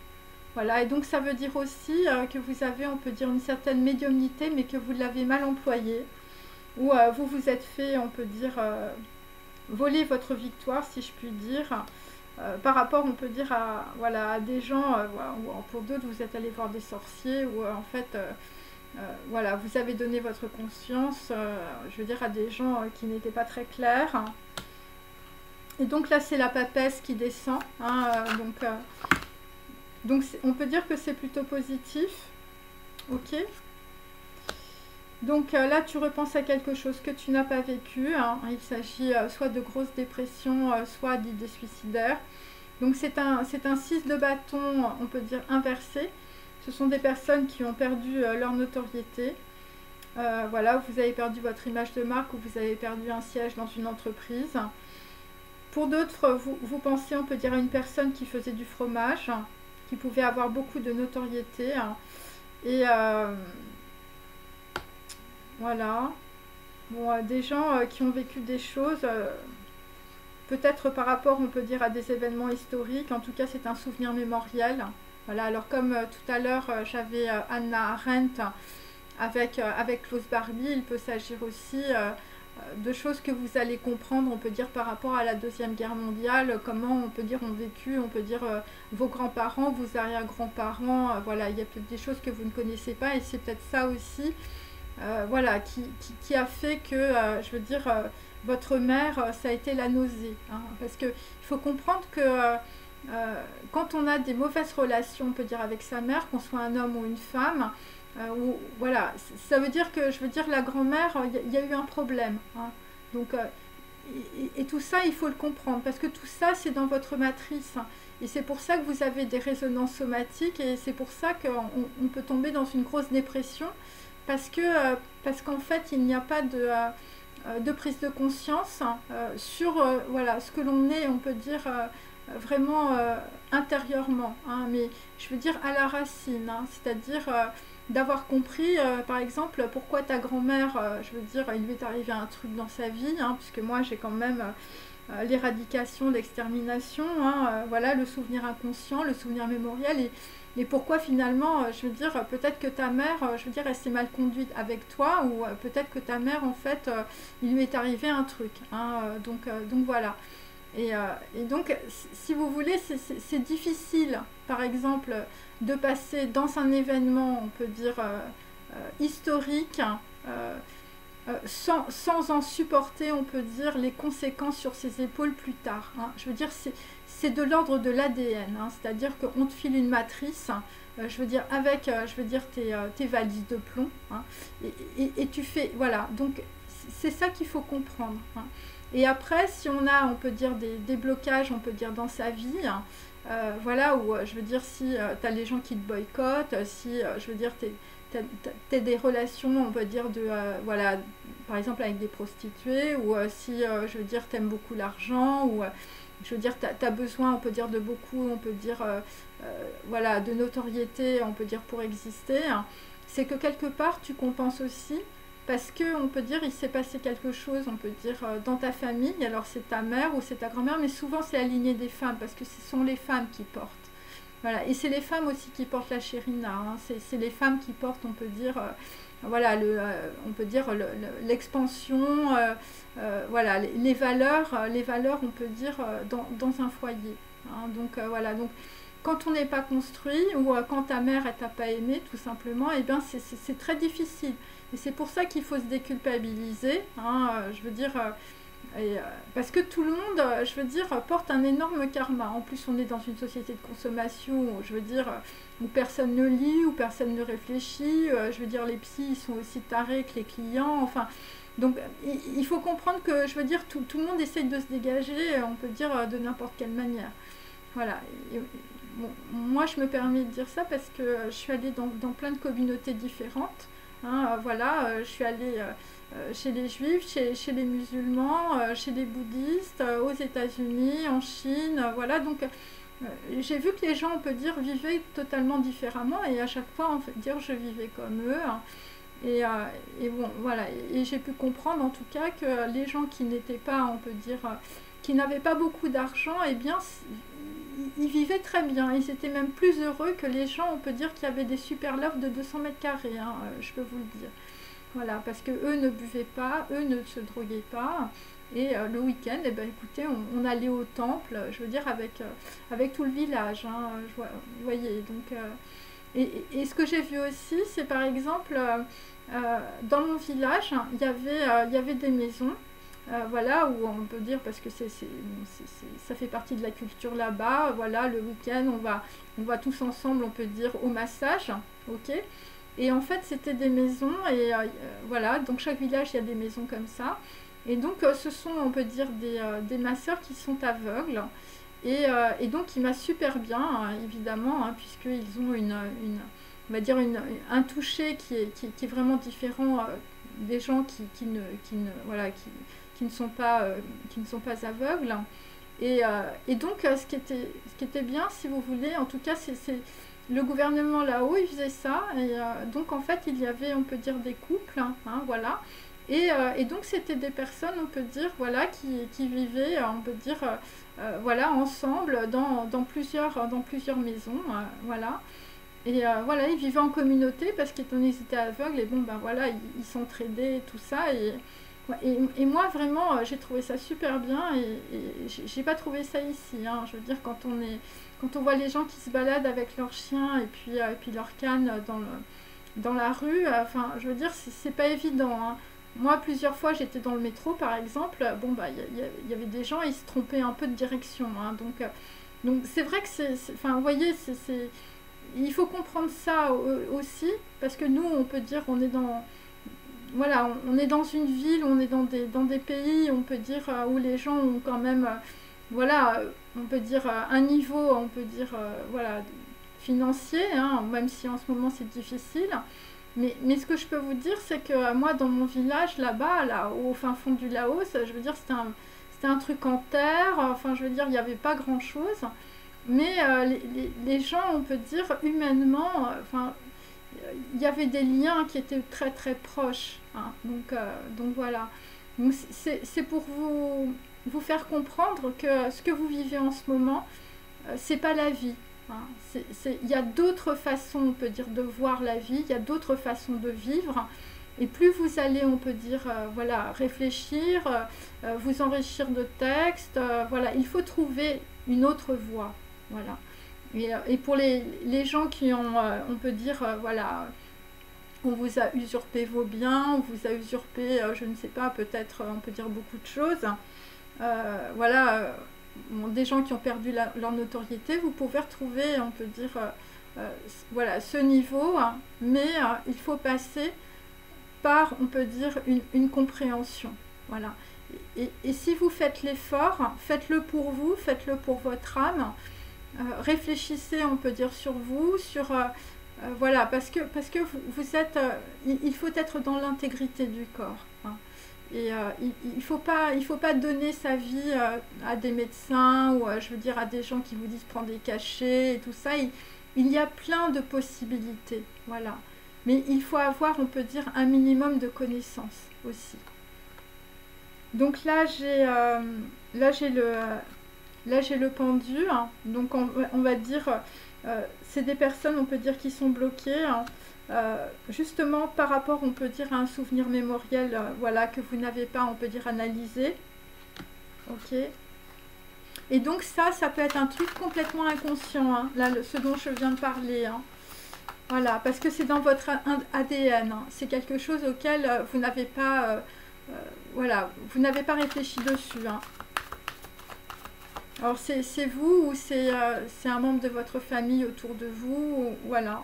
[SPEAKER 1] Voilà, et donc ça veut dire aussi que vous avez, on peut dire, une certaine médiumnité, mais que vous l'avez mal employée. Ou vous vous êtes fait, on peut dire, voler votre victoire, si je puis dire, par rapport, on peut dire, voilà, à des gens, ou pour d'autres, vous êtes allé voir des sorciers, ou en fait, voilà, vous avez donné votre conscience, je veux dire, à des gens qui n'étaient pas très clairs. Et donc là, c'est la papesse qui descend, hein, donc on peut dire que c'est plutôt positif. Ok. Donc là, tu repenses à quelque chose que tu n'as pas vécu, hein. Il s'agit soit de grosses dépressions, soit d'idées suicidaires. Donc c'est un 6 de bâton, on peut dire, inversé. Ce sont des personnes qui ont perdu leur notoriété. Voilà, vous avez perdu votre image de marque, ou vous avez perdu un siège dans une entreprise. Pour d'autres, vous pensez, on peut dire, à une personne qui faisait du fromage, hein, qui pouvait avoir beaucoup de notoriété, hein. Et... voilà. Bon, des gens qui ont vécu des choses, peut-être par rapport, on peut dire, à des événements historiques. En tout cas, c'est un souvenir mémoriel. Voilà, alors comme tout à l'heure, j'avais Hannah Arendt avec Klaus Barbie, il peut s'agir aussi de choses que vous allez comprendre, on peut dire, par rapport à la Deuxième Guerre mondiale, comment, on peut dire, ont vécu, on peut dire, vos grands-parents, vos arrière-grands-parents, voilà, il y a peut-être des choses que vous ne connaissez pas, et c'est peut-être ça aussi, voilà, qui a fait que, je veux dire, votre mère, ça a été la nausée, hein, parce qu'il faut comprendre que quand on a des mauvaises relations, on peut dire, avec sa mère, qu'on soit un homme ou une femme, voilà, ça veut dire que, je veux dire, la grand-mère, il y a eu un problème, hein. Donc, et tout ça, il faut le comprendre, parce que tout ça, c'est dans votre matrice, hein. Et c'est pour ça que vous avez des résonances somatiques, et c'est pour ça qu'on peut tomber dans une grosse dépression, parce qu'en fait, il n'y a pas de prise de conscience sur voilà, ce que l'on est, on peut dire, vraiment intérieurement, hein, mais je veux dire à la racine, hein, c'est-à-dire d'avoir compris, par exemple, pourquoi ta grand-mère, je veux dire, il lui est arrivé un truc dans sa vie, hein, puisque moi j'ai quand même l'éradication, l'extermination, hein, voilà, le souvenir inconscient, le souvenir mémoriel, et pourquoi finalement, je veux dire, peut-être que ta mère, je veux dire, elle s'est mal conduite avec toi, ou peut-être que ta mère, en fait, il lui est arrivé un truc, hein, donc voilà. Et donc, si vous voulez, c'est difficile, par exemple, de passer dans un événement, on peut dire, historique, sans en supporter, on peut dire, les conséquences sur ses épaules plus tard, hein. Je veux dire, c'est de l'ordre de l'ADN, hein, c'est-à-dire qu'on te file une matrice, je veux dire, avec, je veux dire, tes valises de plomb, hein, et tu fais, voilà, donc c'est ça qu'il faut comprendre, hein. Et après, si on a, on peut dire, des blocages, on peut dire, dans sa vie, voilà, où, je veux dire, si tu as les gens qui te boycottent, si, je veux dire, t'as des relations, on peut dire, voilà, par exemple, avec des prostituées, ou si, je veux dire, t'aimes beaucoup l'argent, ou, je veux dire, t'as besoin, on peut dire, de beaucoup, on peut dire, voilà, de notoriété, on peut dire, pour exister, hein, c'est que quelque part, tu compenses aussi, parce qu'on peut dire il s'est passé quelque chose, on peut dire dans ta famille, alors c'est ta mère ou c'est ta grand-mère, mais souvent c'est la lignée des femmes, parce que ce sont les femmes qui portent. Voilà, et c'est les femmes aussi qui portent la chérina, hein. C'est les femmes qui portent, on peut dire, voilà, on peut dire l'expansion, voilà, les valeurs, on peut dire, dans un foyer, hein. Donc voilà, donc quand on n'est pas construit, ou quand ta mère elle t'a pas aimé, tout simplement, et bien c'est très difficile. Et c'est pour ça qu'il faut se déculpabiliser, hein, je veux dire, parce que tout le monde, je veux dire, porte un énorme karma. En plus, on est dans une société de consommation, je veux dire, où personne ne lit, où personne ne réfléchit, je veux dire, les psys, ils sont aussi tarés que les clients, enfin... Donc, il faut comprendre que, je veux dire, tout le monde essaye de se dégager, on peut dire, de n'importe quelle manière. Voilà. Bon, moi, je me permets de dire ça parce que je suis allée dans plein de communautés différentes. Hein, voilà, je suis allée chez les juifs, chez les musulmans, chez les bouddhistes, aux États-Unis, en Chine, voilà. Donc, j'ai vu que les gens, on peut dire, vivaient totalement différemment, et à chaque fois, on peut dire, je vivais comme eux, hein. Et bon, voilà. Et j'ai pu comprendre, en tout cas, que les gens qui n'étaient pas, on peut dire, qui n'avaient pas beaucoup d'argent, eh bien, ils vivaient très bien. Ils étaient même plus heureux que les gens, on peut dire, qui avaient des super lofts de 200 mètres carrés, hein, je peux vous le dire. Voilà, parce que eux ne buvaient pas, eux ne se droguaient pas. Et le week-end, eh ben, écoutez, on allait au temple, je veux dire, avec tout le village, hein, vous voyez. Donc, et ce que j'ai vu aussi, c'est par exemple, dans mon village, il y avait des maisons. Voilà, où on peut dire, parce que ça fait partie de la culture là-bas, voilà, le week-end, on va tous ensemble, on peut dire, au massage, ok. Et en fait, c'était des maisons, et voilà, donc chaque village, il y a des maisons comme ça. Et donc, ce sont, on peut dire, des masseurs qui sont aveugles. Et donc, ils massent super bien, hein, évidemment, hein, puisqu'ils ont on va dire, un toucher qui est vraiment différent des gens voilà, qui ne sont pas aveugles. Et donc, ce qui était bien, si vous voulez, en tout cas, c'est le gouvernement là-haut, il faisait ça. Et donc, en fait, il y avait, on peut dire, des couples, hein, voilà. Et donc c'était des personnes, on peut dire, voilà, qui vivaient, on peut dire, voilà, ensemble dans plusieurs maisons, voilà. Et voilà, ils vivaient en communauté parce qu'étant donné qu'ils étaient aveugles, et bon, ben voilà, ils s'entraidaient, tout ça. Et moi, vraiment, j'ai trouvé ça super bien et j'ai pas trouvé ça ici, hein. Je veux dire, quand on voit les gens qui se baladent avec leurs chiens et puis leur canne dans la rue, enfin, je veux dire, c'est pas évident, hein. Moi, plusieurs fois, j'étais dans le métro, par exemple. Bon, bah, il y avait des gens, ils se trompaient un peu de direction, hein. Donc c'est vrai que enfin, vous voyez, il faut comprendre ça aussi, parce que nous, on peut dire, on est dans, voilà, on est dans une ville, on est dans des pays, on peut dire, où les gens ont quand même, voilà, on peut dire un niveau, on peut dire, voilà, financier, hein, même si en ce moment c'est difficile. Mais ce que je peux vous dire, c'est que moi, dans mon village, là-bas, là, au fin fond du Laos, je veux dire, c'était un truc en terre, enfin, je veux dire, il n'y avait pas grand-chose. Mais les gens, on peut dire, humainement, enfin, il y avait des liens qui étaient très très proches, hein. Donc voilà. Donc c'est pour vous faire comprendre que ce que vous vivez en ce moment, c'est pas la vie, hein. Il y a d'autres façons, on peut dire, de voir la vie, il y a d'autres façons de vivre. Et plus vous allez, on peut dire, voilà, réfléchir, vous enrichir de textes, voilà, il faut trouver une autre voie. Voilà. Et pour les gens qui ont, on peut dire, voilà, on vous a usurpé vos biens, on vous a usurpé, je ne sais pas, peut-être, on peut dire beaucoup de choses. Voilà, bon, des gens qui ont perdu leur notoriété, vous pouvez retrouver, on peut dire, voilà, ce niveau, hein. Mais il faut passer par, on peut dire, une compréhension. Voilà. Et si vous faites l'effort, faites-le pour vous, faites-le pour votre âme. Réfléchissez, on peut dire, sur vous, sur voilà, parce que vous êtes, il faut être dans l'intégrité du corps, hein. Et il faut pas donner sa vie à des médecins ou je veux dire à des gens qui vous disent prendre des cachets et tout ça. Il y a plein de possibilités, voilà. Mais il faut avoir, on peut dire, un minimum de connaissances aussi. Donc là j'ai le pendu, hein. Donc on va dire, c'est des personnes, on peut dire, qui sont bloquées, hein, justement par rapport, on peut dire, à un souvenir mémoriel, voilà, que vous n'avez pas, on peut dire, analysé. Ok. Et donc ça peut être un truc complètement inconscient, hein, là, ce dont je viens de parler, hein. Voilà, parce que c'est dans votre ADN, hein. C'est quelque chose auquel vous n'avez pas, voilà, vous n'avez pas réfléchi dessus, hein. Alors c'est vous ou c'est un membre de votre famille autour de vous, voilà.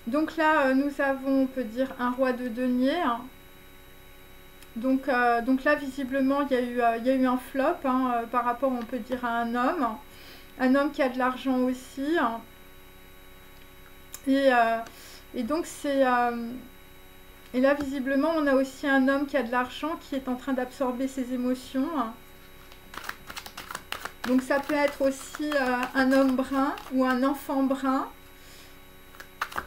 [SPEAKER 1] Donc là, nous avons, on peut dire, un roi de denier, hein. Donc là, visiblement, il y a eu un flop, hein, par rapport, on peut dire, à un homme qui a de l'argent aussi, hein. Et donc et là, visiblement, on a aussi un homme qui a de l'argent qui est en train d'absorber ses émotions, hein. Donc ça peut être aussi un homme brun ou un enfant brun.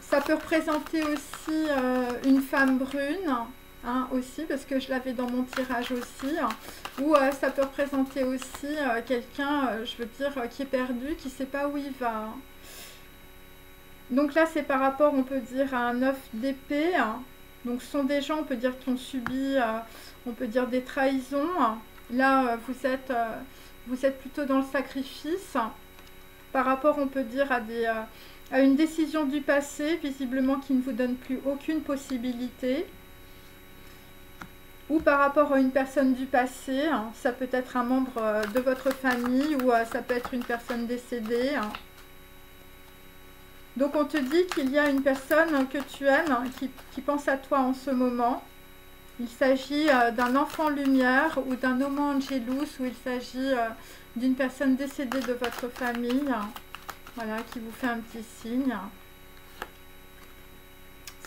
[SPEAKER 1] Ça peut représenter aussi une femme brune, hein, aussi, parce que je l'avais dans mon tirage aussi. Hein. Ou ça peut représenter aussi quelqu'un, je veux dire, qui est perdu, qui ne sait pas où il va. Hein. Donc là, c'est par rapport, on peut dire, à un 9 d'épée. Hein. Donc ce sont des gens, on peut dire, qui ont subi, on peut dire, des trahisons. Hein. Là, vous êtes plutôt dans le sacrifice, par rapport, on peut dire, à une décision du passé, visiblement qui ne vous donne plus aucune possibilité, ou par rapport à une personne du passé, hein. Ça peut être un membre de votre famille, ou ça peut être une personne décédée, hein. Donc on te dit qu'il y a une personne que tu aimes, hein, qui pense à toi en ce moment. Il s'agit d'un enfant lumière ou d'un homo angelus, ou il s'agit d'une personne décédée de votre famille, voilà, qui vous fait un petit signe.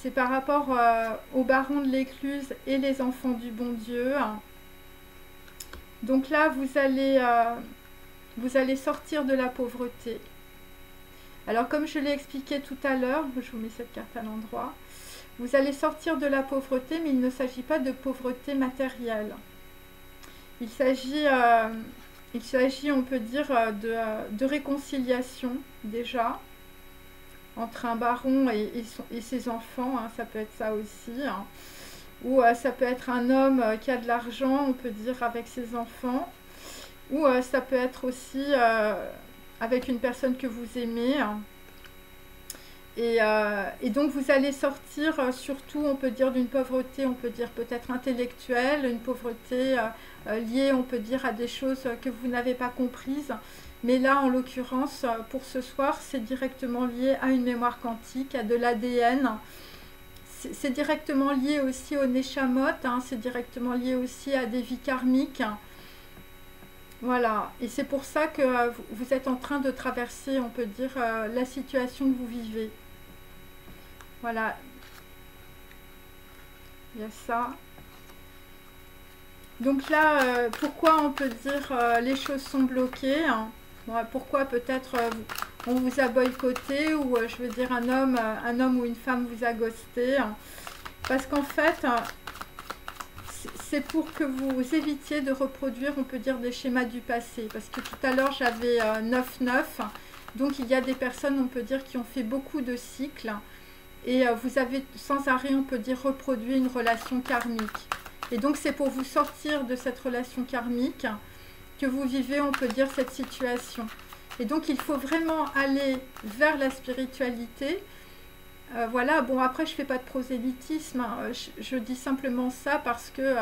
[SPEAKER 1] C'est par rapport au baron de l'écluse et les enfants du bon Dieu. Donc là, vous allez sortir de la pauvreté. Alors comme je l'ai expliqué tout à l'heure, je vous mets cette carte à l'endroit. Vous allez sortir de la pauvreté, mais il ne s'agit pas de pauvreté matérielle. Il s'agit, on peut dire, de réconciliation déjà entre un baron et ses enfants, hein, ça peut être ça aussi, hein. Ou ça peut être un homme qui a de l'argent, on peut dire, avec ses enfants, ou ça peut être aussi avec une personne que vous aimez, hein. Et donc vous allez sortir surtout, on peut dire, d'une pauvreté, on peut dire peut-être intellectuelle, une pauvreté liée, on peut dire, à des choses que vous n'avez pas comprises. Mais là, en l'occurrence, pour ce soir, c'est directement lié à une mémoire quantique, à de l'ADN. C'est directement lié aussi au Neshamot, hein, c'est directement lié aussi à des vies karmiques. Voilà, et c'est pour ça que vous êtes en train de traverser, on peut dire, la situation que vous vivez. Voilà, il y a ça. Donc là, pourquoi on peut dire les choses sont bloquées, hein. Bon, pourquoi peut-être on vous a boycotté, ou je veux dire un homme ou une femme vous a ghosté, hein. Parce qu'en fait, c'est pour que vous évitiez de reproduire, on peut dire, des schémas du passé. Parce que tout à l'heure, j'avais 9-9. Donc, il y a des personnes, on peut dire, qui ont fait beaucoup de cycles. Et vous avez sans arrêt, on peut dire, reproduit une relation karmique. Et donc, c'est pour vous sortir de cette relation karmique que vous vivez, on peut dire, cette situation. Et donc, il faut vraiment aller vers la spiritualité. Voilà, bon, après je fais pas de prosélytisme, hein. Je dis simplement ça parce que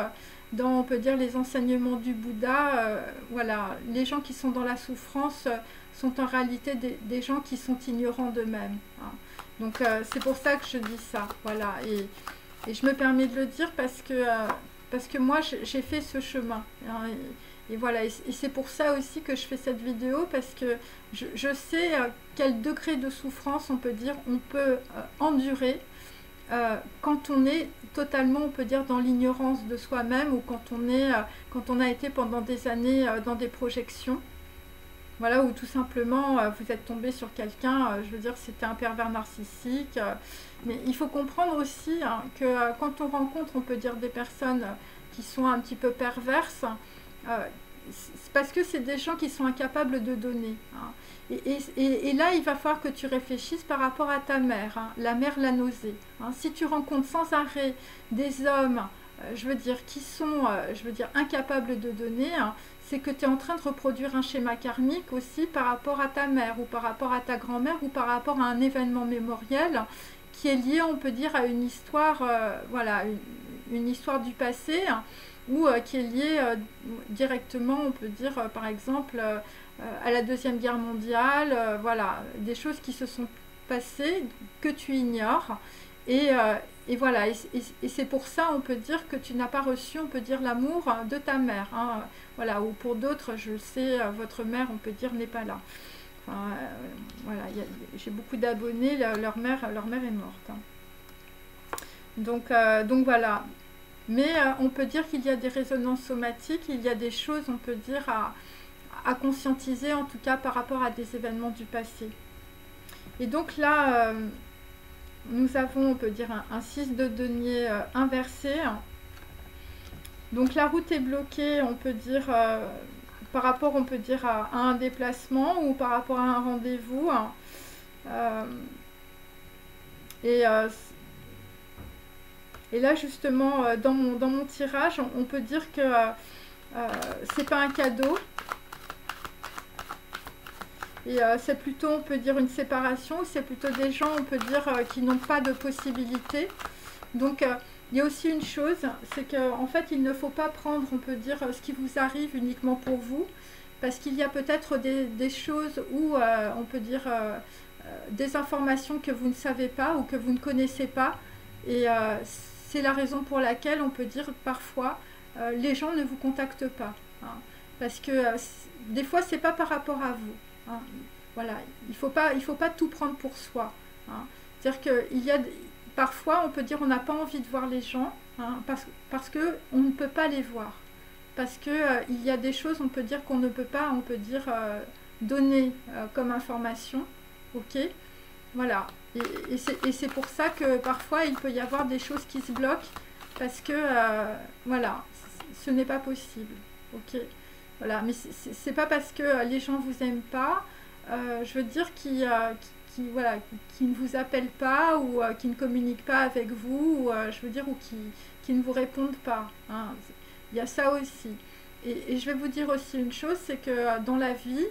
[SPEAKER 1] dans, on peut dire, les enseignements du Bouddha, voilà, les gens qui sont dans la souffrance sont en réalité des gens qui sont ignorants d'eux-mêmes, hein. Donc c'est pour ça que je dis ça, voilà, et je me permets de le dire parce que moi j'ai fait ce chemin, hein, et voilà, et c'est pour ça aussi que je fais cette vidéo, parce que je sais quel degré de souffrance, on peut dire, on peut endurer quand on est totalement, on peut dire, dans l'ignorance de soi-même, ou quand on a été pendant des années dans des projections. Voilà, ou tout simplement vous êtes tombé sur quelqu'un, je veux dire, c'était un pervers narcissique. Mais il faut comprendre aussi, hein, que quand on rencontre, on peut dire, des personnes qui sont un petit peu perverses, c'est parce que c'est des gens qui sont incapables de donner, hein. Et là, il va falloir que tu réfléchisses par rapport à ta mère, hein, la mère la nausée, hein. Si tu rencontres sans arrêt des hommes, je veux dire, qui sont, je veux dire, incapables de donner, hein, c'est que tu es en train de reproduire un schéma karmique aussi par rapport à ta mère, ou par rapport à ta grand-mère, ou par rapport à un événement mémoriel qui est lié, on peut dire, à une histoire, voilà, une histoire du passé, hein, ou qui est liée directement, on peut dire, par exemple, à la Deuxième Guerre mondiale, voilà, des choses qui se sont passées que tu ignores, et voilà, et c'est pour ça, on peut dire, que tu n'as pas reçu, on peut dire, l'amour de ta mère, hein. Voilà, ou pour d'autres, je sais, votre mère, on peut dire, n'est pas là. Enfin, voilà, j'ai beaucoup d'abonnés, leur mère est morte, hein. Donc voilà. Mais on peut dire qu'il y a des résonances somatiques, il y a des choses, on peut dire, à conscientiser, en tout cas par rapport à des événements du passé. Et donc là, nous avons, on peut dire, un 6 de denier inversé. Donc la route est bloquée, on peut dire, par rapport, on peut dire, à un déplacement, ou par rapport à un rendez-vous, hein. Et là, justement, dans mon tirage, on peut dire que c'est pas un cadeau. Et c'est plutôt, on peut dire, une séparation. C'est plutôt des gens, on peut dire, qui n'ont pas de possibilité. Donc, il y a aussi une chose, c'est qu'en fait, il ne faut pas prendre, on peut dire, ce qui vous arrive uniquement pour vous. Parce qu'il y a peut-être des choses où, on peut dire, des informations que vous ne savez pas ou que vous ne connaissez pas. Et c'est la raison pour laquelle, on peut dire, parfois, les gens ne vous contactent pas, hein. Parce que des fois, c'est pas par rapport à vous, hein. Voilà, il faut pas tout prendre pour soi, hein. C'est-à-dire qu'il y a parfois, on peut dire, on n'a pas envie de voir les gens, hein, parce que on ne peut pas les voir. Parce que il y a des choses, on peut dire, qu'on ne peut pas, on peut dire, donner comme information, ok. Voilà. Et c'est pour ça que parfois il peut y avoir des choses qui se bloquent parce que, voilà, ce n'est pas possible. Ok. Voilà. Mais c'est pas parce que les gens vous aiment pas, je veux dire, voilà, qui ne vous appellent pas ou qui ne communiquent pas avec vous, ou, je veux dire, ou qui ne vous répondent pas. Hein. Il y a ça aussi. Et je vais vous dire aussi une chose, c'est que dans la vie,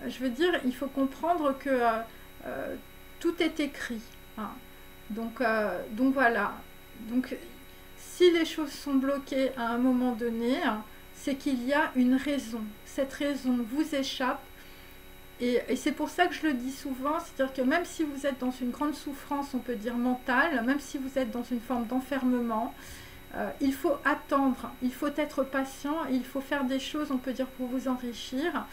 [SPEAKER 1] je veux dire, il faut comprendre que tout est écrit. Hein. Donc voilà. Donc si les choses sont bloquées à un moment donné, hein, c'est qu'il y a une raison. Cette raison vous échappe. Et c'est pour ça que je le dis souvent, c'est-à-dire que même si vous êtes dans une grande souffrance, on peut dire mentale, même si vous êtes dans une forme d'enfermement, il faut attendre, il faut être patient, il faut faire des choses, on peut dire, pour vous enrichir.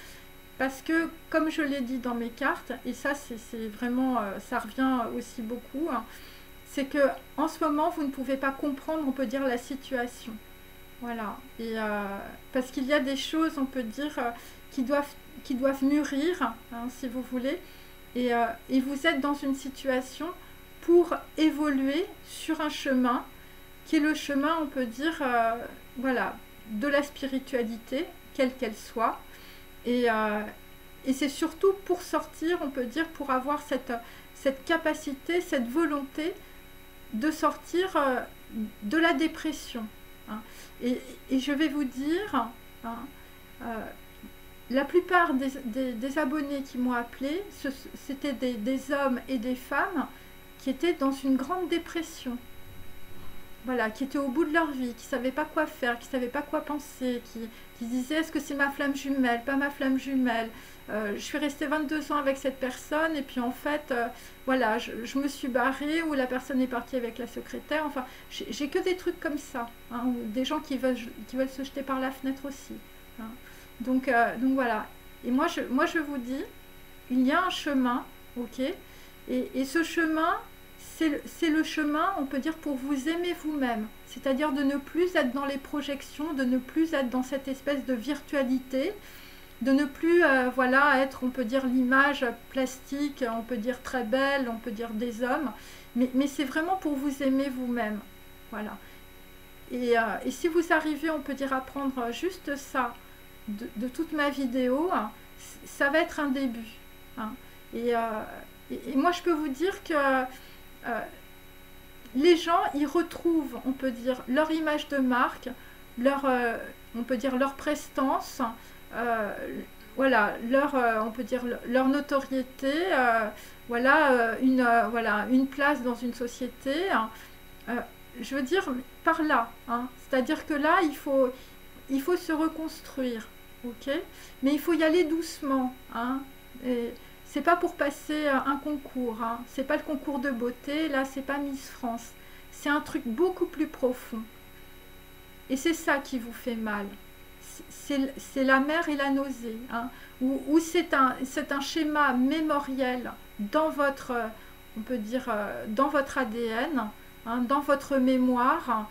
[SPEAKER 1] Parce que, comme je l'ai dit dans mes cartes, et ça c'est vraiment, ça revient aussi beaucoup, hein, c'est que en ce moment, vous ne pouvez pas comprendre, on peut dire, la situation. Voilà. Et parce qu'il y a des choses, on peut dire, qui doivent mûrir, hein, si vous voulez. Et vous êtes dans une situation pour évoluer sur un chemin qui est le chemin, on peut dire, voilà, de la spiritualité, quelle qu'elle soit. Et c'est surtout pour sortir, on peut dire, pour avoir cette capacité, cette volonté de sortir de la dépression. Hein. Et je vais vous dire, hein, la plupart des abonnés qui m'ont appelé, c'était des hommes et des femmes qui étaient dans une grande dépression. Voilà, qui étaient au bout de leur vie, qui ne savaient pas quoi faire, qui ne savaient pas quoi penser, qui disaient est-ce que c'est ma flamme jumelle, pas ma flamme jumelle. Je suis restée 22 ans avec cette personne et puis en fait, voilà, je me suis barrée ou la personne est partie avec la secrétaire. Enfin, j'ai que des trucs comme ça, hein, ou des gens qui veulent se jeter par la fenêtre aussi. Hein. Donc voilà. Et moi je vous dis, il y a un chemin, ok, et ce chemin, c'est le chemin, on peut dire, pour vous aimer vous-même. C'est-à-dire de ne plus être dans les projections, de ne plus être dans cette espèce de virtualité, de ne plus, voilà, être, on peut dire, l'image plastique, on peut dire très belle, on peut dire des hommes, mais c'est vraiment pour vous aimer vous-même. Voilà. Et si vous arrivez, on peut dire, à prendre juste ça de toute ma vidéo, hein, ça va être un début. Hein. Et moi, je peux vous dire que les gens, ils retrouvent, on peut dire, leur image de marque, on peut dire leur prestance, voilà, on peut dire leur notoriété, voilà, voilà, une place dans une société. Hein, je veux dire par là, hein, c'est-à-dire que là, il faut se reconstruire, ok, mais il faut y aller doucement, hein, et c'est pas pour passer un concours, hein, c'est pas le concours de beauté, là, c'est pas Miss France, c'est un truc beaucoup plus profond, et c'est ça qui vous fait mal, c'est la mer et la nausée, hein, ou c'est un schéma mémoriel dans votre, on peut dire, dans votre ADN, hein, dans votre mémoire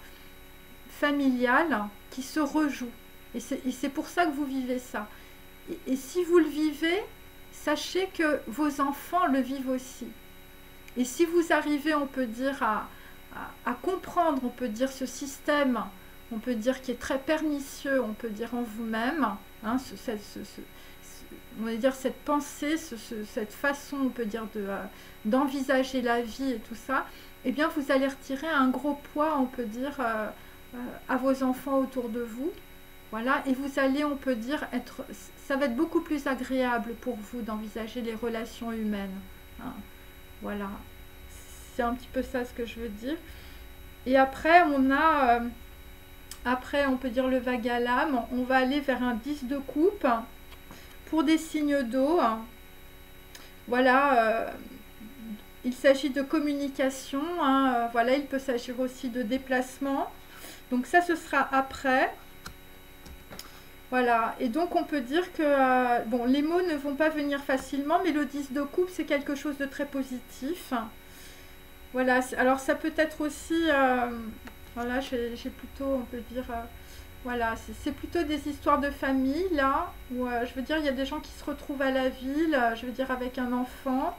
[SPEAKER 1] familiale qui se rejoue. Et c'est pour ça que vous vivez ça. Et si vous le vivez, sachez que vos enfants le vivent aussi. Et si vous arrivez, on peut dire, à comprendre, on peut dire, ce système, on peut dire, qui est très pernicieux, on peut dire, en vous-même, hein, on va dire, cette pensée, cette façon, on peut dire, d'envisager la vie et tout ça, eh bien, vous allez retirer un gros poids, on peut dire, à vos enfants autour de vous. Voilà, et vous allez, on peut dire, ça va être beaucoup plus agréable pour vous d'envisager les relations humaines. Hein. Voilà, c'est un petit peu ça ce que je veux dire. Et après, on peut dire le vague à l'âme, on va aller vers un 10 de coupe pour des signes d'eau. Voilà, il s'agit de communication, hein, voilà, il peut s'agir aussi de déplacement. Donc ça, ce sera après. Voilà, et donc on peut dire que bon, les mots ne vont pas venir facilement, mais le 10 de coupe, c'est quelque chose de très positif. Voilà, alors ça peut être aussi, voilà, j'ai plutôt, on peut dire, voilà, c'est plutôt des histoires de famille, là, où je veux dire, il y a des gens qui se retrouvent à la ville, je veux dire, avec un enfant.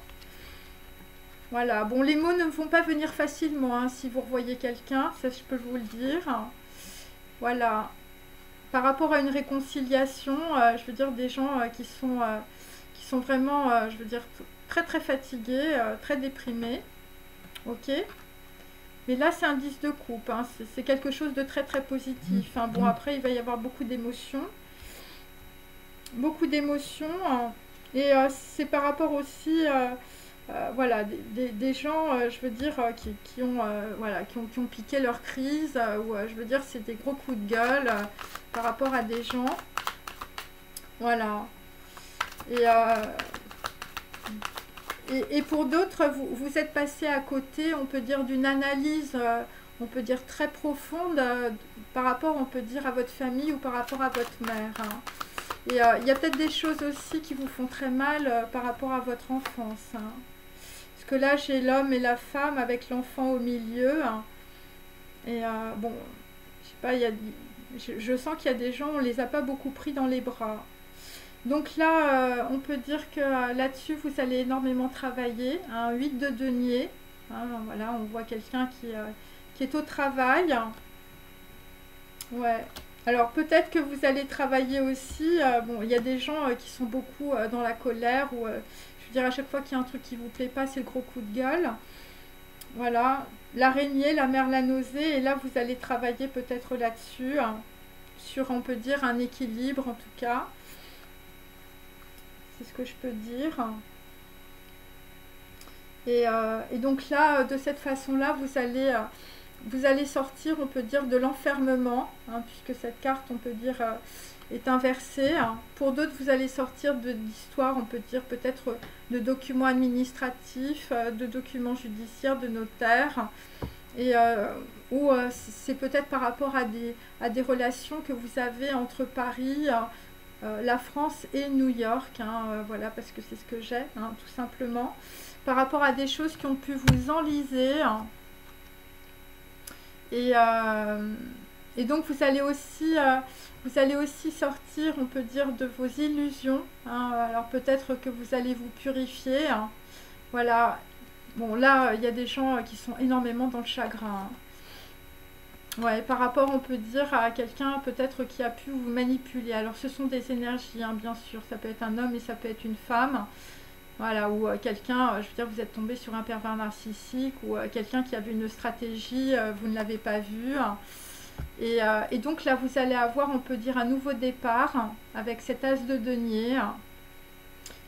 [SPEAKER 1] Voilà, bon, les mots ne vont pas venir facilement hein, si vous revoyez quelqu'un, ça je peux vous le dire. Voilà, par rapport à une réconciliation, je veux dire des gens qui sont vraiment, je veux dire, très très fatigués, très déprimés, ok? Mais là c'est un 10 de coupe, hein, c'est quelque chose de très très positif. Hein. Bon, après il va y avoir beaucoup d'émotions, hein, et c'est par rapport aussi... voilà, des gens, je veux dire, qui ont, voilà, qui ont piqué leur crise, ou je veux dire, c'est des gros coups de gueule par rapport à des gens. Voilà. Et, et pour d'autres, vous êtes passé à côté, on peut dire, d'une analyse, on peut dire, très profonde par rapport, on peut dire, à votre famille ou par rapport à votre mère. Hein. Et il y a peut-être des choses aussi qui vous font très mal par rapport à votre enfance. Hein. Parce que là, j'ai l'homme et la femme avec l'enfant au milieu. Hein. Et bon, je sais pas, je sens qu'il y a des gens, on les a pas beaucoup pris dans les bras. Donc là, on peut dire que là-dessus, vous allez énormément travailler. Un 8 de denier. Hein, voilà, on voit quelqu'un qui est au travail. Ouais. Alors peut-être que vous allez travailler aussi. Bon, il y a des gens qui sont beaucoup dans la colère ou je veux dire à chaque fois qu'il y a un truc qui vous plaît pas, c'est le gros coup de gueule. Voilà. L'araignée, la mère, la nausée. Et là, vous allez travailler peut-être là-dessus, hein, sur, on peut dire, un équilibre en tout cas. C'est ce que je peux dire. Et donc là, de cette façon-là, vous allez sortir, on peut dire, de l'enfermement, hein, puisque cette carte, on peut dire, est inversée. Hein. Pour d'autres, vous allez sortir d'histoires, on peut dire, peut-être de documents administratifs, de documents judiciaires, de notaires, et ou c'est peut-être par rapport à des relations que vous avez entre Paris, la France et New York, hein, voilà, parce que c'est ce que j'ai, hein, tout simplement. Par rapport à des choses qui ont pu vous enliser. Hein. Et donc vous allez aussi sortir, on peut dire, de vos illusions. Hein. Alors peut-être que vous allez vous purifier. Hein. Voilà. Bon, là, il y a des gens qui sont énormément dans le chagrin. Hein. Ouais, par rapport, on peut dire, à quelqu'un peut-être qui a pu vous manipuler. Alors ce sont des énergies, hein, bien sûr. Ça peut être un homme et ça peut être une femme. Voilà, ou quelqu'un, je veux dire, vous êtes tombé sur un pervers narcissique, ou quelqu'un qui avait une stratégie, vous ne l'avez pas vue. Et donc là, vous allez avoir, on peut dire, un nouveau départ, hein, avec cet as de denier.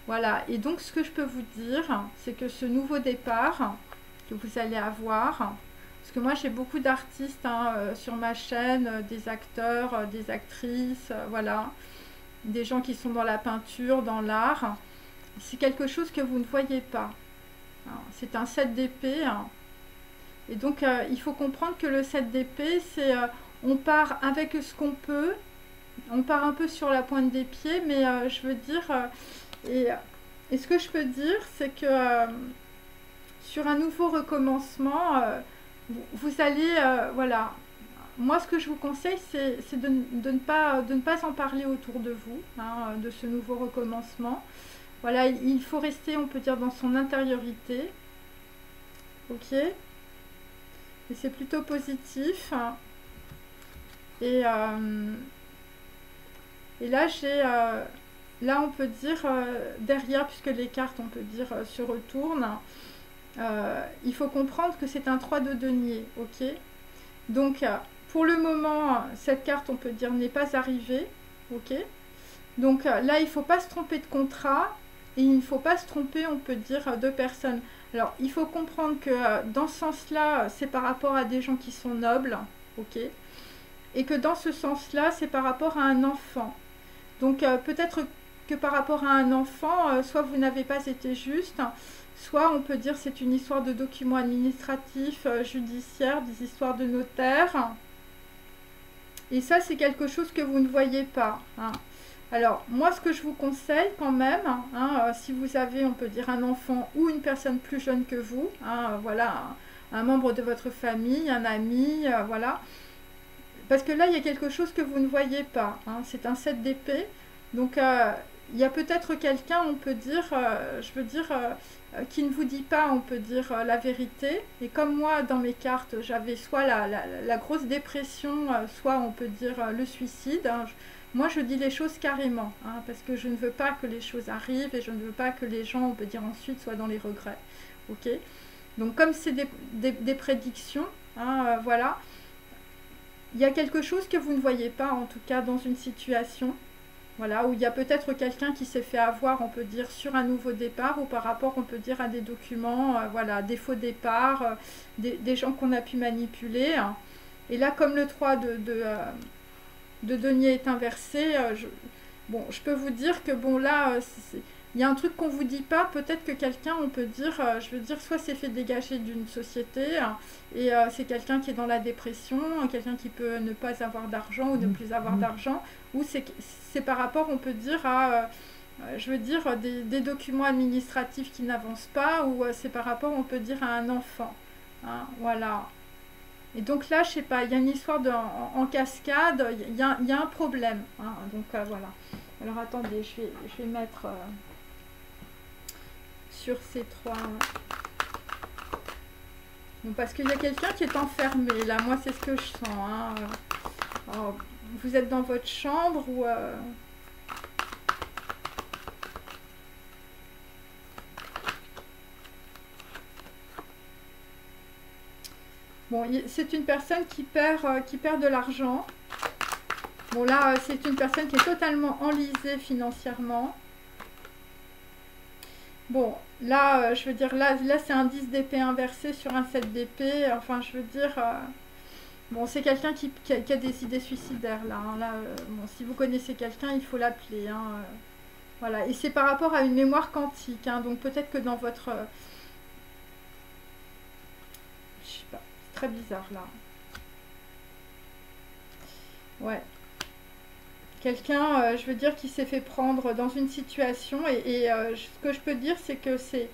[SPEAKER 1] Voilà, et donc ce que je peux vous dire, c'est que ce nouveau départ que vous allez avoir, parce que moi j'ai beaucoup d'artistes hein, sur ma chaîne, des acteurs, des actrices, voilà, des gens qui sont dans la peinture, dans l'art. C'est quelque chose que vous ne voyez pas. C'est un 7 d'épée. Et donc, il faut comprendre que le 7 d'épée, c'est on part avec ce qu'on peut. On part un peu sur la pointe des pieds, mais je veux dire... et ce que je peux dire, c'est que sur un nouveau recommencement, vous allez... voilà. Moi, ce que je vous conseille, c'est de ne pas en parler autour de vous, hein, de ce nouveau recommencement. Voilà, il faut rester, on peut dire, dans son intériorité. Ok. Et c'est plutôt positif. Et là, là, on peut dire, derrière, puisque les cartes, on peut dire, se retournent, il faut comprendre que c'est un 3 de denier. Ok. Donc, pour le moment, cette carte, on peut dire, n'est pas arrivée. Ok. Donc là, il ne faut pas se tromper de contrat. Et il ne faut pas se tromper, on peut dire, de personnes. Alors, il faut comprendre que dans ce sens-là, c'est par rapport à des gens qui sont nobles, ok. Et que dans ce sens-là, c'est par rapport à un enfant. Donc, peut-être que par rapport à un enfant, soit vous n'avez pas été juste, soit on peut dire c'est une histoire de documents administratifs, judiciaires, des histoires de notaires. Et ça, c'est quelque chose que vous ne voyez pas, hein. Alors, moi, ce que je vous conseille quand même, hein, si vous avez, on peut dire, un enfant ou une personne plus jeune que vous, hein, voilà, un membre de votre famille, un ami, voilà. Parce que là, il y a quelque chose que vous ne voyez pas. Hein, c'est un 7 d'épée. Donc, il y a peut-être quelqu'un, on peut dire, je veux dire, qui ne vous dit pas, on peut dire, la vérité. Et comme moi, dans mes cartes, j'avais soit la grosse dépression, soit on peut dire le suicide. Hein. Moi, je dis les choses carrément, hein, parce que je ne veux pas que les choses arrivent et je ne veux pas que les gens, on peut dire ensuite, soient dans les regrets. Ok? Donc, comme c'est des prédictions, hein, voilà, il y a quelque chose que vous ne voyez pas, en tout cas, dans une situation. Voilà, où il y a peut-être quelqu'un qui s'est fait avoir, on peut dire, sur un nouveau départ ou par rapport, on peut dire, à des documents, voilà, des faux départs, des gens qu'on a pu manipuler. Hein. Et là, comme le 3 de denier est inversé, bon, je peux vous dire que, bon, là, il y a un truc qu'on ne vous dit pas, peut-être que quelqu'un, on peut dire, je veux dire, soit s'est fait dégager d'une société, hein, et c'est quelqu'un qui est dans la dépression, quelqu'un qui peut ne pas avoir d'argent ou ne plus avoir d'argent, ou c'est par rapport, on peut dire, à, je veux dire, des documents administratifs qui n'avancent pas, ou c'est par rapport, on peut dire, à un enfant. Hein, voilà. Et donc là, je sais pas, il y a une histoire en cascade, il y a un problème. Hein, donc voilà. Alors attendez, je vais mettre sur ces trois. Bon, parce qu'il y a quelqu'un qui est enfermé, là, moi c'est ce que je sens. Hein. Alors, vous êtes dans votre chambre ou... Bon, c'est une personne qui perd de l'argent. Bon, là, c'est une personne qui est totalement enlisée financièrement. Bon, là, je veux dire, là c'est un 10 d'épée inversé sur un 7 d'épée. Enfin, je veux dire... bon, c'est quelqu'un qui a des idées suicidaires, là. Hein, là bon, si vous connaissez quelqu'un, il faut l'appeler. Hein, voilà, et c'est par rapport à une mémoire quantique. Hein, donc, peut-être que dans votre... je sais pas, c'est très bizarre, là. Ouais. Quelqu'un, je veux dire, qui s'est fait prendre dans une situation. Et ce que je peux dire, c'est que c'est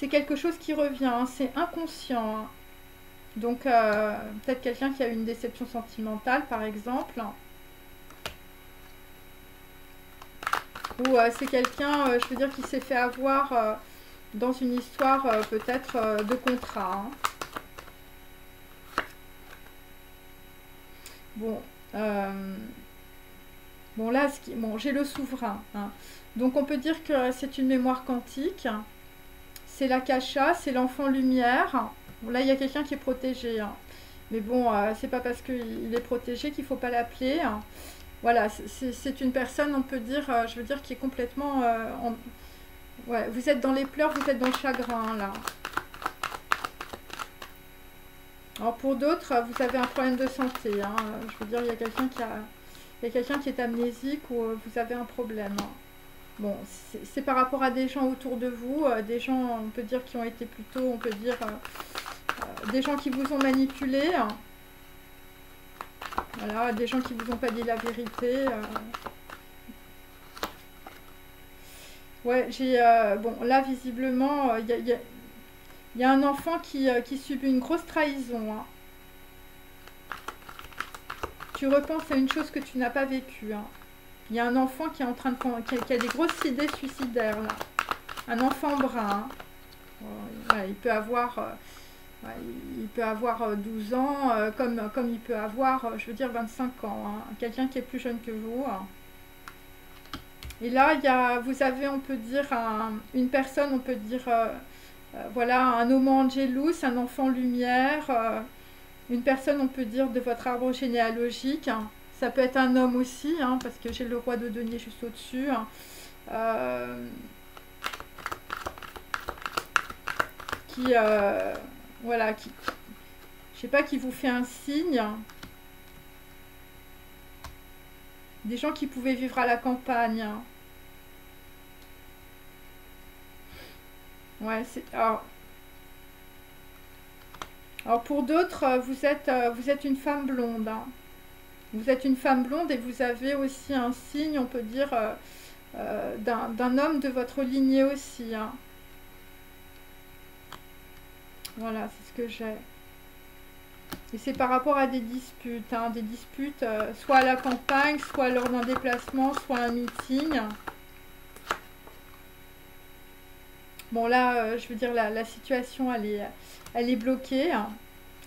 [SPEAKER 1] quelque chose qui revient. Hein, c'est inconscient. Hein. Donc, peut-être quelqu'un qui a eu une déception sentimentale, par exemple. Ou c'est quelqu'un, je veux dire, qui s'est fait avoir dans une histoire peut-être de contrat. Hein. Bon, bon là, bon, j'ai le souverain. Hein. Donc, on peut dire que c'est une mémoire quantique. C'est l'akasha, c'est l'enfant lumière. Bon, là, il y a quelqu'un qui est protégé. Hein. Mais bon, c'est pas parce qu'il est protégé qu'il faut pas l'appeler. Hein. Voilà, c'est une personne, on peut dire, je veux dire, qui est complètement... ouais, vous êtes dans les pleurs, vous êtes dans le chagrin, là. Alors, pour d'autres, vous avez un problème de santé. Hein. Je veux dire, il y a quelqu'un qui est amnésique ou vous avez un problème. Hein. Bon, c'est par rapport à des gens autour de vous, des gens, on peut dire, qui ont été plutôt, on peut dire, des gens qui vous ont manipulé. Hein. Voilà, des gens qui vous ont pas dit la vérité. Ouais, j'ai... bon, là, visiblement, il y a un enfant qui subit une grosse trahison. Hein. Tu repenses à une chose que tu n'as pas vécue. Hein. Il y a un enfant qui est en train de... qui a des grosses idées suicidaires, là. Un enfant brun. Hein. Voilà, il peut avoir... ouais, il peut avoir 12 ans, comme il peut avoir, je veux dire, 25 ans. Hein. Quelqu'un qui est plus jeune que vous. Hein. Et là, vous avez, on peut dire, une personne, on peut dire, voilà, un homo angelus, un enfant lumière, une personne, on peut dire, de votre arbre généalogique. Hein. Ça peut être un homme aussi, hein, parce que j'ai le roi de denier juste au-dessus. Hein. Qui... voilà, je sais pas, qui vous fait un signe. Des gens qui pouvaient vivre à la campagne. Ouais, c'est... Alors pour d'autres, vous êtes une femme blonde. Hein. Vous êtes une femme blonde et vous avez aussi un signe, on peut dire, d'un homme de votre lignée aussi. Hein. Voilà, c'est ce que j'ai. Et c'est par rapport à des disputes. Hein, des disputes soit à la campagne, soit lors d'un déplacement, soit un meeting. Bon là, je veux dire, la situation, elle est bloquée. Hein.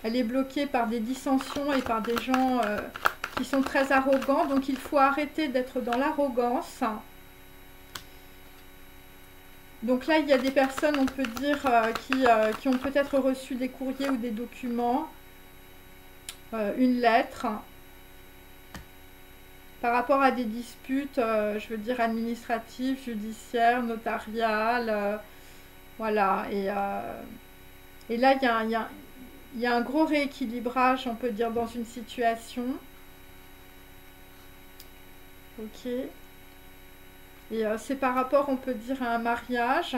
[SPEAKER 1] Elle est bloquée par des dissensions et par des gens qui sont très arrogants. Donc il faut arrêter d'être dans l'arrogance. Donc là, il y a des personnes, on peut dire, qui ont peut-être reçu des courriers ou des documents, une lettre, par rapport à des disputes, je veux dire, administratives, judiciaires, notariales, voilà. Et là, il y a un gros rééquilibrage, on peut dire, dans une situation. Ok. Et c'est par rapport, on peut dire, à un mariage.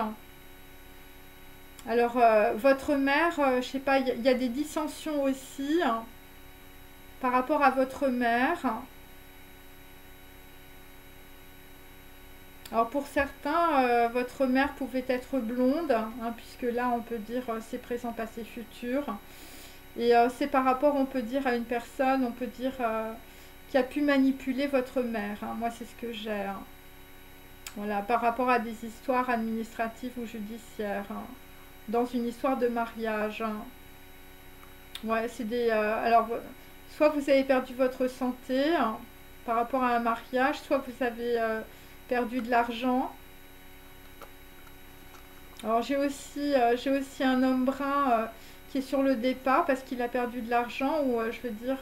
[SPEAKER 1] Alors, votre mère, je sais pas, il y a des dissensions aussi hein, par rapport à votre mère. Alors, pour certains, votre mère pouvait être blonde, hein, puisque là, on peut dire c'est présent, passé, futur. Et c'est par rapport, on peut dire, à une personne, on peut dire, qui a pu manipuler votre mère. Hein. Moi, c'est ce que j'ai. Hein. Voilà, par rapport à des histoires administratives ou judiciaires. Hein. Dans une histoire de mariage. Hein. Ouais, c'est des... alors, soit vous avez perdu votre santé hein, par rapport à un mariage, soit vous avez perdu de l'argent. Alors, j'ai aussi un homme brun qui est sur le départ parce qu'il a perdu de l'argent ou, je veux dire,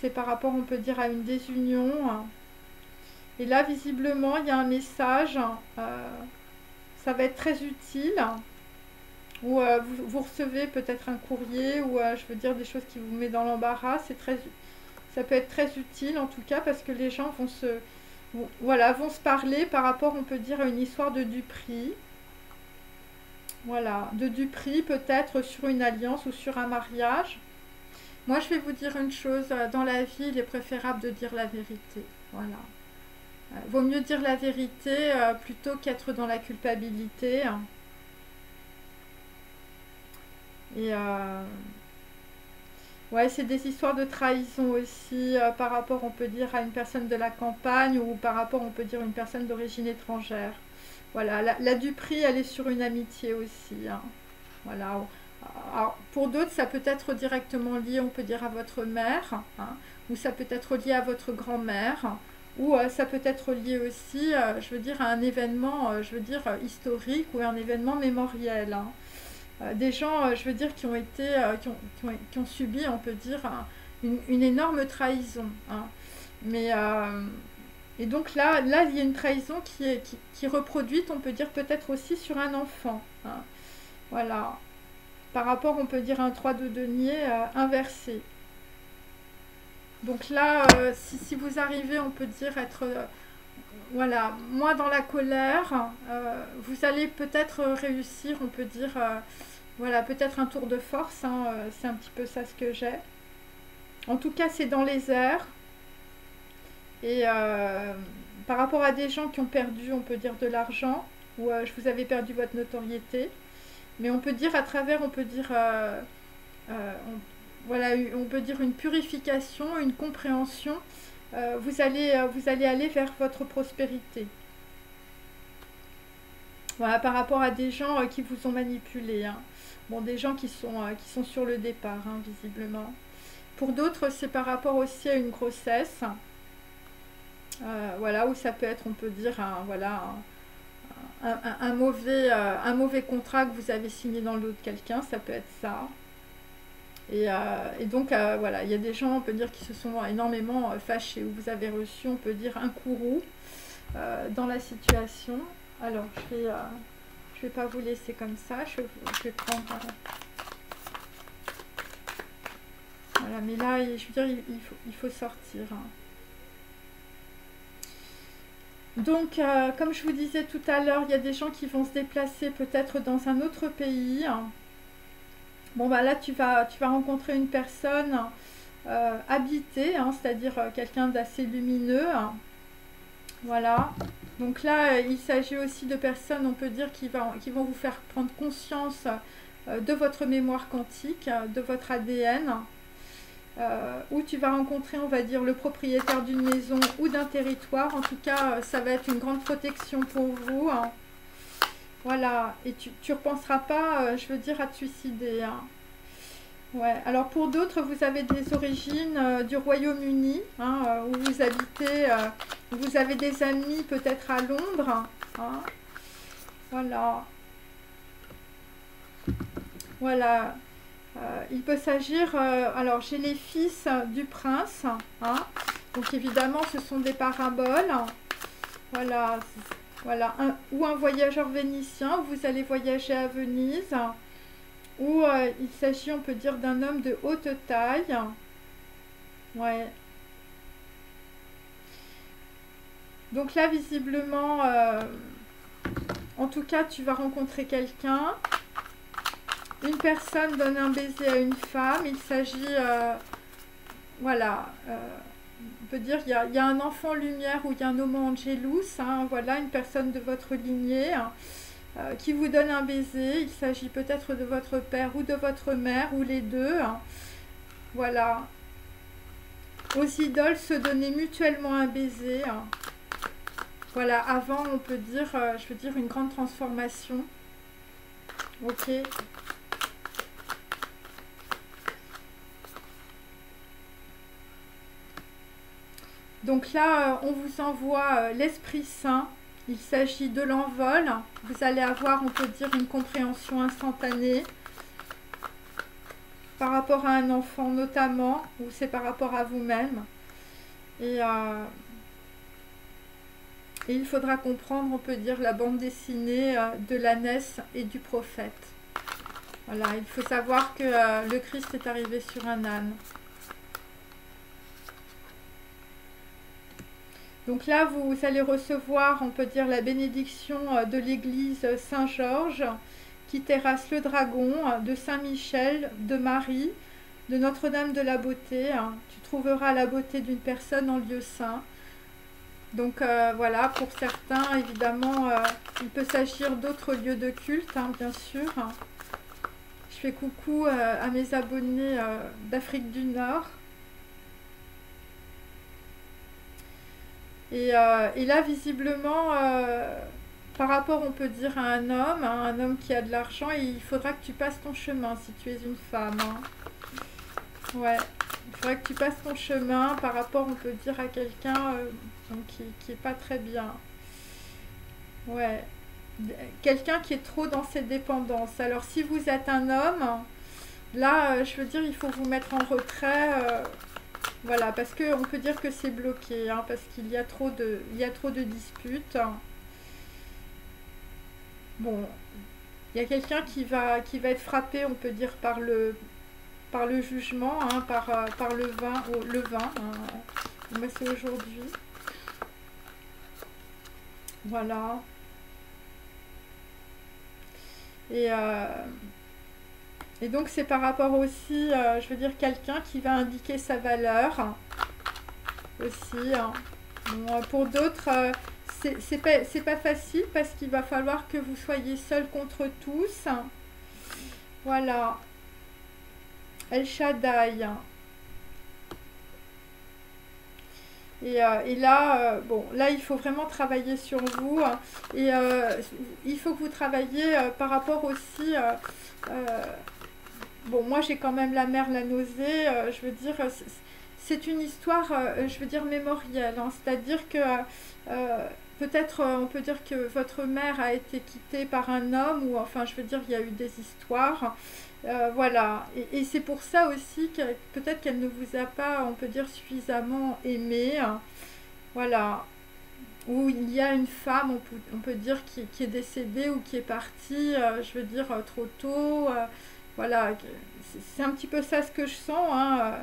[SPEAKER 1] c'est par rapport, on peut dire, à une désunion. Hein. Et là, visiblement, il y a un message. Ça va être très utile. Ou vous recevez peut-être un courrier ou je veux dire des choses qui vous met dans l'embarras, ça peut être très utile en tout cas parce que les gens voilà, vont se parler par rapport, on peut dire, à une histoire de duperie. Voilà, de duperie peut-être sur une alliance ou sur un mariage. Moi, je vais vous dire une chose, dans la vie, il est préférable de dire la vérité. Voilà. Vaut mieux dire la vérité plutôt qu'être dans la culpabilité. Hein. Et ouais, c'est des histoires de trahison aussi par rapport, on peut dire, à une personne de la campagne ou par rapport, on peut dire, à une personne d'origine étrangère. Voilà, la duperie, elle est sur une amitié aussi. Hein. Voilà. Alors, pour d'autres, ça peut être directement lié, on peut dire, à votre mère, hein, ou ça peut être lié à votre grand-mère, ou ça peut être lié aussi, je veux dire, à un événement, je veux dire, historique ou un événement mémoriel. Hein. Des gens, je veux dire, qui ont été, qui ont subi, on peut dire, une énorme trahison. Hein. Mais, et donc là, il y a une trahison qui est reproduite, on peut dire, peut-être aussi sur un enfant. Hein. Voilà. Par rapport, on peut dire, à un 3 de denier inversé. Donc là, si vous arrivez, on peut dire, être... voilà, moins dans la colère, vous allez peut-être réussir, on peut dire, voilà, peut-être un tour de force, hein, c'est un petit peu ça ce que j'ai. En tout cas, c'est dans les airs. Et par rapport à des gens qui ont perdu, on peut dire, de l'argent, ou vous avez perdu votre notoriété, mais on peut dire à travers, on peut dire, voilà, on peut dire une purification, une compréhension. Vous allez aller vers votre prospérité. Voilà, par rapport à des gens qui vous ont manipulé. Hein. Bon, des gens qui sont sur le départ, hein, visiblement. Pour d'autres, c'est par rapport aussi à une grossesse. Voilà, où ça peut être, on peut dire, un mauvais contrat que vous avez signé dans le dos de quelqu'un, ça peut être ça. Et donc, voilà, il y a des gens, on peut dire, qui se sont énormément fâchés, où vous avez reçu, on peut dire, un courroux dans la situation. Alors, je vais pas vous laisser comme ça, je vais prendre... voilà, mais là, je veux dire, il faut sortir. Hein. Donc, comme je vous disais tout à l'heure, il y a des gens qui vont se déplacer peut-être dans un autre pays. Hein. Bon, bah là, tu vas rencontrer une personne habitée, hein, c'est-à-dire quelqu'un d'assez lumineux. Hein. Voilà. Donc là, il s'agit aussi de personnes, on peut dire, qui vont vous faire prendre conscience de votre mémoire quantique, de votre ADN, où tu vas rencontrer, on va dire, le propriétaire d'une maison ou d'un territoire. En tout cas, ça va être une grande protection pour vous. Hein. Voilà, et tu repenseras pas, je veux dire, à te suicider, hein. Ouais, alors pour d'autres, vous avez des origines du Royaume-Uni, hein, où vous habitez, où vous avez des amis peut-être à Londres, hein. Voilà, voilà. Il peut s'agir, alors j'ai les fils du prince, hein. Donc évidemment, ce sont des paraboles. Voilà, voilà, ou un voyageur vénitien, vous allez voyager à Venise, ou il s'agit, on peut dire, d'un homme de haute taille. Ouais. Donc là, visiblement, en tout cas, tu vas rencontrer quelqu'un. Une personne donne un baiser à une femme. Il s'agit, voilà, on peut dire, il y a un enfant lumière ou il y a un homo angelus, hein, voilà, une personne de votre lignée, hein, qui vous donne un baiser. Il s'agit peut-être de votre père ou de votre mère ou les deux, hein. Voilà. Aux idoles se donner mutuellement un baiser, hein. Voilà, avant, on peut dire, je veux dire, une grande transformation. Ok. Donc là, on vous envoie l'Esprit Saint. Il s'agit de l'envol. Vous allez avoir, on peut dire, une compréhension instantanée par rapport à un enfant notamment, ou c'est par rapport à vous-même. Et il faudra comprendre, on peut dire, la bande dessinée de l'ânesse et du prophète. Voilà, il faut savoir que le Christ est arrivé sur un âne. Donc là, vous allez recevoir, on peut dire, la bénédiction de l'église Saint-Georges, qui terrasse le dragon, de Saint-Michel, de Marie, de Notre-Dame de la Beauté. Tu trouveras la beauté d'une personne en lieu saint. Donc voilà, pour certains, évidemment, il peut s'agir d'autres lieux de culte, hein, bien sûr. Je fais coucou à mes abonnés d'Afrique du Nord. Et là, visiblement, par rapport, on peut dire, à hein, un homme qui a de l'argent, il faudra que tu passes ton chemin si tu es une femme, hein. Ouais, il faudra que tu passes ton chemin par rapport, on peut dire, à quelqu'un qui est pas très bien. Ouais, quelqu'un qui est trop dans ses dépendances. Alors, si vous êtes un homme, là, je veux dire, il faut vous mettre en retrait. Voilà, parce qu'on peut dire que c'est bloqué, hein, parce qu'il y a trop de disputes. Bon, il y a quelqu'un qui va être frappé, on peut dire, par le jugement, hein, par le vin, hein. Moi, c'est aujourd'hui. Voilà. Et, et donc, c'est par rapport aussi, je veux dire, quelqu'un qui va indiquer sa valeur, hein, aussi, hein. Bon, pour d'autres, c'est pas facile parce qu'il va falloir que vous soyez seul contre tous. Voilà. El Shaddai. Et là, bon, là, il faut vraiment travailler sur vous. Et il faut que vous travailliez par rapport aussi. Bon, moi, j'ai quand même la mère, la nausée. Je veux dire, c'est une histoire, je veux dire, mémorielle, hein. C'est-à-dire que peut-être, on peut dire que votre mère a été quittée par un homme, ou enfin, je veux dire, il y a eu des histoires. Voilà, et c'est pour ça aussi que peut-être qu'elle ne vous a pas, on peut dire, suffisamment aimé. Voilà, où il y a une femme, on peut dire, qui est décédée ou qui est partie, je veux dire, trop tôt. Voilà, c'est un petit peu ça ce que je sens, hein.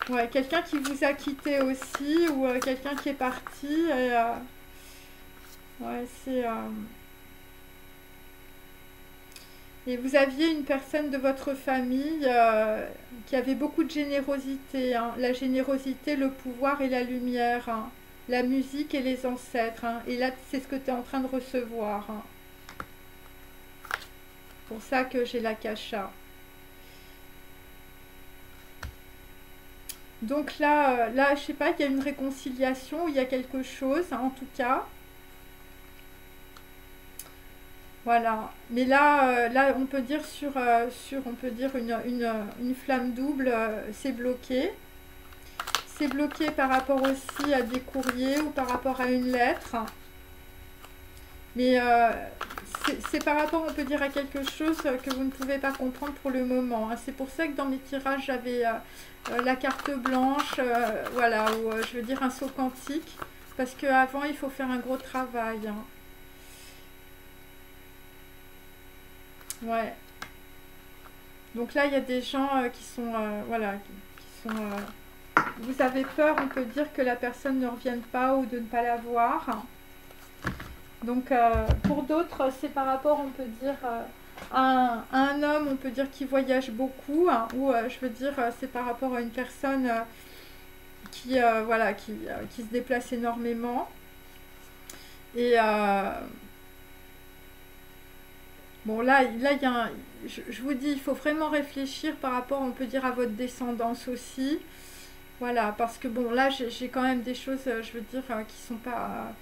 [SPEAKER 1] Ouais, quelqu'un qui vous a quitté aussi, ou quelqu'un qui est parti. Ouais, c'est... Et vous aviez une personne de votre famille qui avait beaucoup de générosité, hein. La générosité, le pouvoir et la lumière, hein. La musique et les ancêtres, hein. Et là, c'est ce que tu es en train de recevoir, hein. C'est pour ça que j'ai la Kasha. Donc là, je sais pas, il y a une réconciliation, il y a quelque chose, hein, en tout cas. Voilà. Mais là, là, on peut dire on peut dire une flamme double, c'est bloqué. C'est bloqué par rapport aussi à des courriers ou par rapport à une lettre. Mais c'est par rapport, on peut dire, à quelque chose que vous ne pouvez pas comprendre pour le moment, hein. C'est pour ça que dans mes tirages, j'avais la carte blanche, voilà, ou je veux dire un saut quantique. Parce qu'avant, il faut faire un gros travail, hein. Ouais. Donc là, il y a des gens qui sont, voilà, qui sont... vous avez peur, on peut dire, que la personne ne revienne pas ou de ne pas la voir. Donc pour d'autres, c'est par rapport, on peut dire, à un homme, on peut dire, qui voyage beaucoup, hein, ou je veux dire, c'est par rapport à une personne qui, voilà, qui se déplace énormément. Et bon, là, il y a je vous dis, il faut vraiment réfléchir par rapport, on peut dire, à votre descendance aussi. Voilà, parce que bon, là, j'ai quand même des choses, je veux dire, qui sont pas...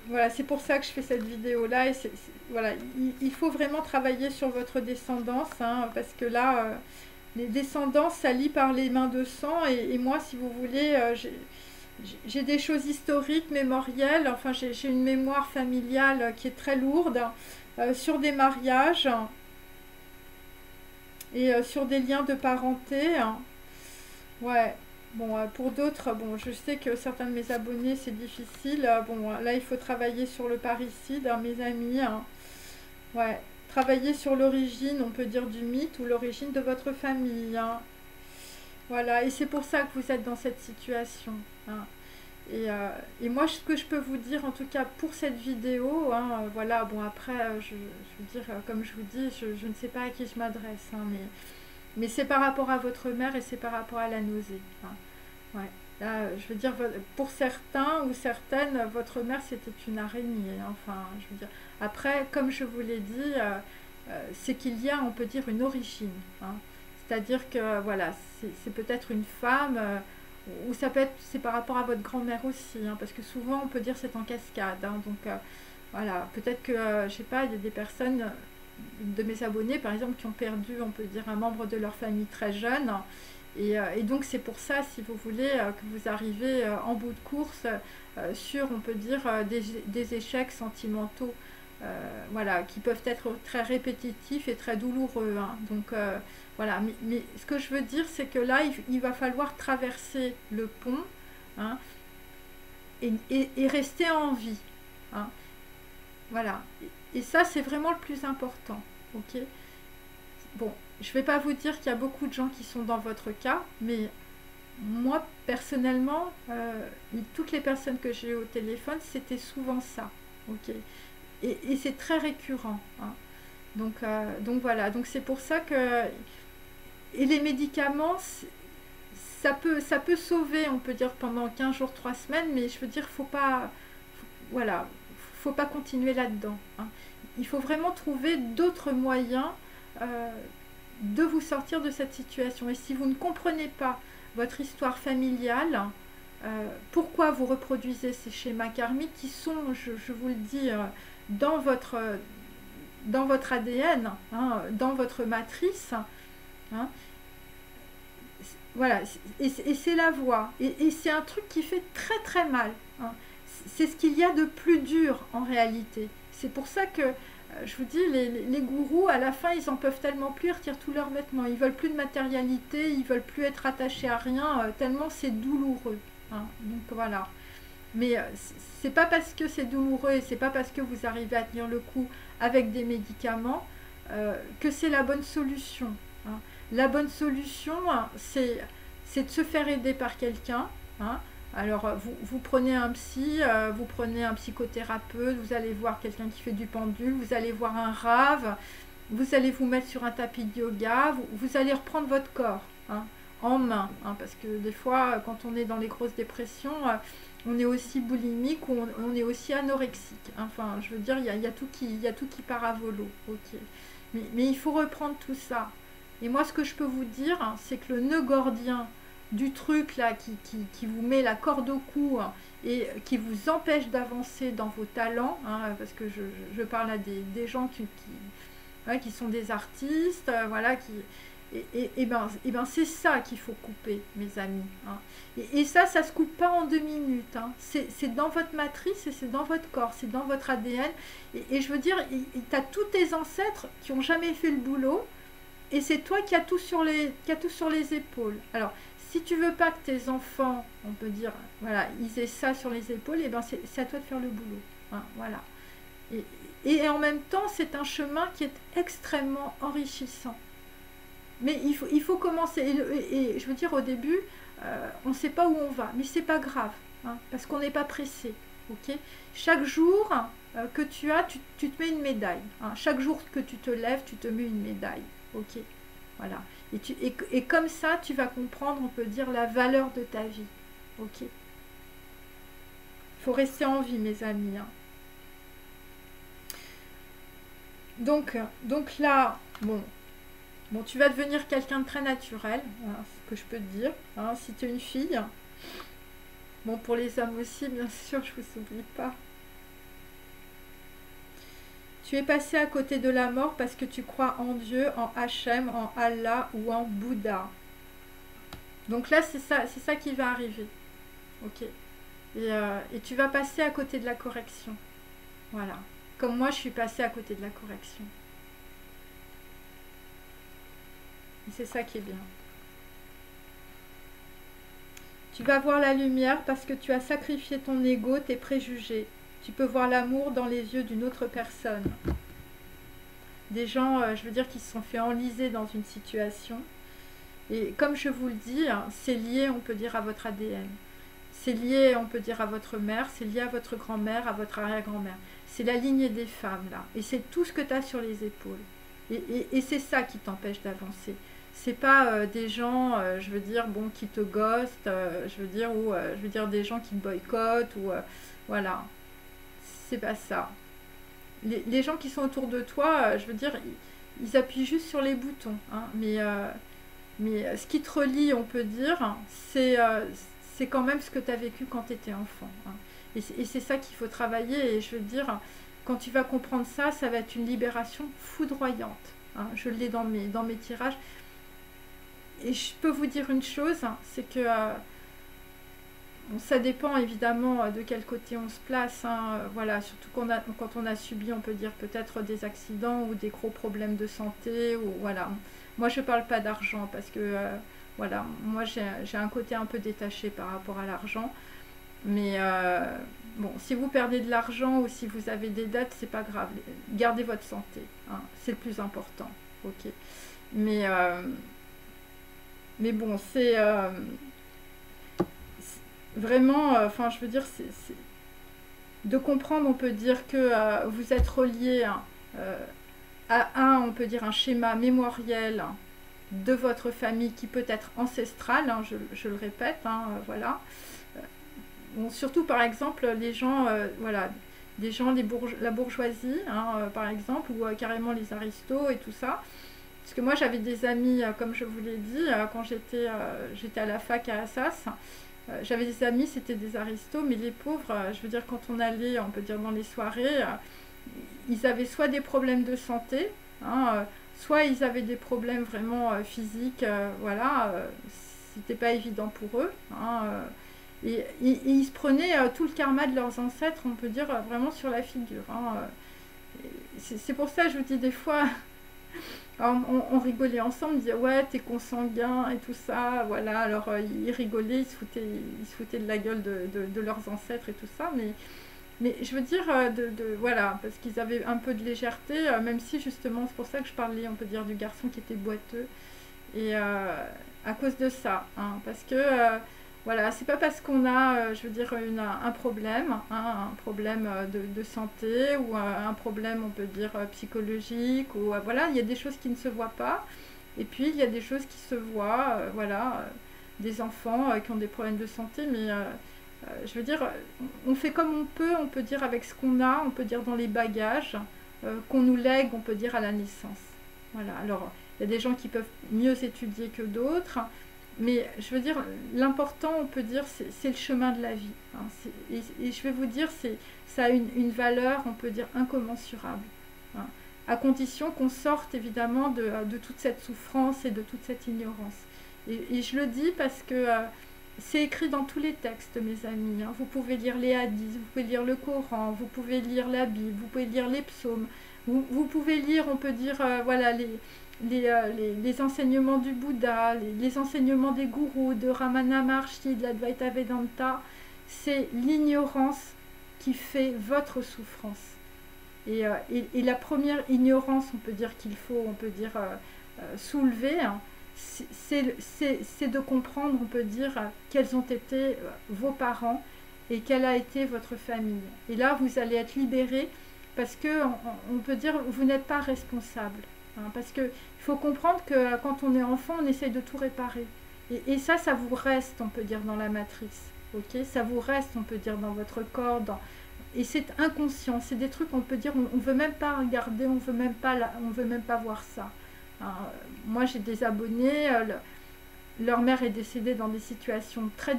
[SPEAKER 1] voilà, c'est pour ça que je fais cette vidéo-là. Et voilà, il faut vraiment travailler sur votre descendance, hein, parce que là, les descendances, ça lie par les mains de sang. Et moi, si vous voulez, j'ai des choses historiques, mémorielles. Enfin, j'ai une mémoire familiale qui est très lourde sur des mariages et sur des liens de parenté, hein. Ouais. Bon, pour d'autres, bon, je sais que certains de mes abonnés, c'est difficile. Bon, là, il faut travailler sur le parricide, hein, mes amis, hein. Ouais. Travailler sur l'origine, on peut dire, du mythe ou l'origine de votre famille, hein. Voilà. Et c'est pour ça que vous êtes dans cette situation, hein. Et moi, ce que je peux vous dire, en tout cas pour cette vidéo, hein, voilà, bon, après, je veux dire, comme je vous dis, je ne sais pas à qui je m'adresse, hein, mais c'est par rapport à votre mère et c'est par rapport à la nausée, hein. Ouais. Là, je veux dire, pour certains ou certaines, votre mère c'était une araignée, hein. Enfin, je veux dire. Après, comme je vous l'ai dit, c'est qu'il y a, on peut dire, une origine, hein. C'est-à-dire que voilà, c'est peut-être une femme, ou ça peut être, c'est par rapport à votre grand-mère aussi, hein, parce que souvent on peut dire c'est en cascade, hein. Donc voilà, peut-être que, je sais pas, il y a des personnes de mes abonnés, par exemple, qui ont perdu, on peut dire, un membre de leur famille très jeune. Et donc c'est pour ça, si vous voulez, que vous arrivez en bout de course sur, on peut dire, des échecs sentimentaux, voilà, qui peuvent être très répétitifs et très douloureux, hein. Donc voilà, mais ce que je veux dire, c'est que là, il va falloir traverser le pont, hein, et rester en vie, hein. Voilà. Et ça, c'est vraiment le plus important. Ok. Bon, je ne vais pas vous dire qu'il y a beaucoup de gens qui sont dans votre cas, mais moi, personnellement, toutes les personnes que j'ai eu au téléphone, c'était souvent ça. Ok. Et c'est très récurrent, hein. Donc voilà. Donc c'est pour ça que... Et les médicaments, ça peut sauver, on peut dire, pendant 15 jours, 3 semaines, mais je veux dire, faut pas... Voilà. Faut pas continuer là-dedans, hein. Il faut vraiment trouver d'autres moyens euh, de vous sortir de cette situation. Et si vous ne comprenez pas votre histoire familiale, pourquoi vous reproduisez ces schémas karmiques qui sont, je vous le dis, dans votre ADN, hein, dans votre matrice, hein, voilà, et c'est la voie. Et c'est un truc qui fait très très mal, hein. C'est ce qu'il y a de plus dur en réalité. C'est pour ça que je vous dis, les gourous, à la fin, ils en peuvent tellement plus, ils retirent tous leurs vêtements. Ils veulent plus de matérialité, ils veulent plus être attachés à rien, tellement c'est douloureux, hein. Donc voilà. Mais c'est pas parce que c'est douloureux et c'est pas parce que vous arrivez à tenir le coup avec des médicaments que c'est la bonne solution, hein. La bonne solution, hein, c'est de se faire aider par quelqu'un, hein. Alors, vous prenez un psy, vous prenez un psychothérapeute, vous allez voir quelqu'un qui fait du pendule, vous allez voir un rave, vous allez vous mettre sur un tapis de yoga, vous allez reprendre votre corps, hein, en main, hein, parce que des fois, quand on est dans les grosses dépressions, on est aussi boulimique ou on est aussi anorexique. Enfin, je veux dire, il y a tout qui part à volo. Ok. Mais il faut reprendre tout ça. Et moi, ce que je peux vous dire, hein, c'est que le nœud gordien du truc là qui vous met la corde au cou, hein, et qui vous empêche d'avancer dans vos talents, hein, parce que je parle à des gens ouais, qui sont des artistes, voilà, et ben c'est ça qu'il faut couper, mes amis, hein. Et ça se coupe pas en 2 minutes, hein. C'est dans votre matrice et c'est dans votre corps, c'est dans votre ADN. Et je veux dire, tu as tous tes ancêtres qui ont jamais fait le boulot, et c'est toi qui as tout sur les épaules. Alors, si tu veux pas que tes enfants, on peut dire, voilà, ils aient ça sur les épaules, et ben c'est à toi de faire le boulot, hein, voilà. Et en même temps, c'est un chemin qui est extrêmement enrichissant. Mais il faut commencer. Et je veux dire, au début, on ne sait pas où on va, mais c'est pas grave, hein, parce qu'on n'est pas pressé. Ok. Chaque jour que tu as, tu te mets une médaille, hein. Chaque jour que tu te lèves, tu te mets une médaille. Ok. Voilà. Et comme ça, tu vas comprendre, on peut dire, la valeur de ta vie. Ok. Il faut rester en vie, mes amis, hein. Donc là, bon, tu vas devenir quelqu'un de très naturel, voilà, ce que je peux te dire, hein, si tu es une fille. Bon, pour les hommes aussi, bien sûr, je ne vous oublie pas. Tu es passé à côté de la mort parce que tu crois en Dieu, en Hachem, en Allah ou en Bouddha. Donc là, c'est ça qui va arriver. Ok. Et tu vas passer à côté de la correction. Voilà. Comme moi, je suis passée à côté de la correction. Et c'est ça qui est bien. Tu vas voir la lumière parce que tu as sacrifié ton ego, tes préjugés. Tu peux voir l'amour dans les yeux d'une autre personne. Des gens, je veux dire, qui se sont fait enliser dans une situation. Et comme je vous le dis, hein, c'est lié, on peut dire, à votre ADN. C'est lié, on peut dire, à votre mère, c'est lié à votre grand-mère, à votre arrière-grand-mère. C'est la lignée des femmes, là. Et c'est tout ce que tu as sur les épaules. Et c'est ça qui t'empêche d'avancer. C'est pas des gens, je veux dire, bon, qui te ghostent, je veux dire, ou je veux dire des gens qui te boycottent, ou voilà. C'est pas ça. Les gens qui sont autour de toi, je veux dire, ils appuient juste sur les boutons, hein, mais ce qui te relie, on peut dire, c'est quand même ce que tu as vécu quand tu étais enfant, hein. Et c'est ça qu'il faut travailler. Et je veux dire, quand tu vas comprendre ça, ça va être une libération foudroyante, hein. Je l'ai dans mes tirages. Et je peux vous dire une chose, hein, c'est que bon, ça dépend évidemment de quel côté on se place, hein, voilà, surtout quand on a subi, on peut dire, peut-être des accidents ou des gros problèmes de santé, ou voilà. Moi, je ne parle pas d'argent parce que voilà, moi j'ai un côté un peu détaché par rapport à l'argent. Mais bon, si vous perdez de l'argent ou si vous avez des dettes, c'est pas grave. Gardez votre santé, hein, c'est le plus important. Ok. Mais bon, c'est vraiment, enfin, je veux dire, c'est de comprendre, on peut dire que vous êtes relié, hein, à on peut dire, un schéma mémoriel, hein, de votre famille qui peut être ancestrale, hein, je le répète, hein, voilà. Bon, surtout, par exemple, les gens, voilà, des gens, la bourgeoisie, hein, par exemple, ou carrément les aristos et tout ça. Parce que moi, j'avais des amis, comme je vous l'ai dit, quand j'étais à la fac à Assas, j'avais des amis, c'était des aristos, mais les pauvres, je veux dire, quand on allait, on peut dire, dans les soirées, ils avaient soit des problèmes de santé, hein, soit ils avaient des problèmes vraiment physiques, voilà, c'était pas évident pour eux, hein, et ils se prenaient tout le karma de leurs ancêtres, on peut dire, vraiment sur la figure, hein. C'est pour ça que je vous dis des fois, on rigolait ensemble, on disait ouais, t'es consanguin et tout ça, voilà. Alors ils rigolaient, ils se foutaient de la gueule de leurs ancêtres et tout ça, mais je veux dire, voilà, parce qu'ils avaient un peu de légèreté, même si justement, c'est pour ça que je parlais, on peut dire, du garçon qui était boiteux, et à cause de ça, hein, parce que voilà, c'est pas parce qu'on a, je veux dire, un problème, hein, un problème de santé ou un problème, on peut dire, psychologique, ou voilà, il y a des choses qui ne se voient pas, et puis il y a des choses qui se voient, voilà, des enfants qui ont des problèmes de santé, mais je veux dire, on fait comme on peut dire, avec ce qu'on a, on peut dire dans les bagages qu'on nous lègue, on peut dire, à la naissance. Voilà, alors il y a des gens qui peuvent mieux étudier que d'autres, Mais je veux dire, l'important, on peut dire, c'est le chemin de la vie. Hein. Et je vais vous dire, ça a une valeur, on peut dire, incommensurable. Hein. À condition qu'on sorte évidemment de toute cette souffrance et de toute cette ignorance. Et je le dis parce que c'est écrit dans tous les textes, mes amis. Hein. Vous pouvez lire les hadiths, vous pouvez lire le Coran, vous pouvez lire la Bible, vous pouvez lire les psaumes, vous pouvez lire, on peut dire, voilà, les enseignements du Bouddha, les enseignements des gourous, de Ramana Maharshi, de l'Advaita Vedanta. C'est l'ignorance qui fait votre souffrance. Et la première ignorance, on peut dire qu'il faut, on peut dire, soulever, hein, c'est de comprendre, on peut dire, quels ont été vos parents et quelle a été votre famille. Et là, vous allez être libérés parce que, on peut dire, vous n'êtes pas responsable. Hein, parce qu'il faut comprendre que quand on est enfant, on essaye de tout réparer. Et ça vous reste, on peut dire, dans la matrice. Okay, ça vous reste, on peut dire, dans votre corps. Et c'est inconscient. C'est des trucs, on peut dire, on ne veut même pas regarder, on veut même pas voir ça. Hein, moi, j'ai des abonnés, leur mère est décédée dans des situations très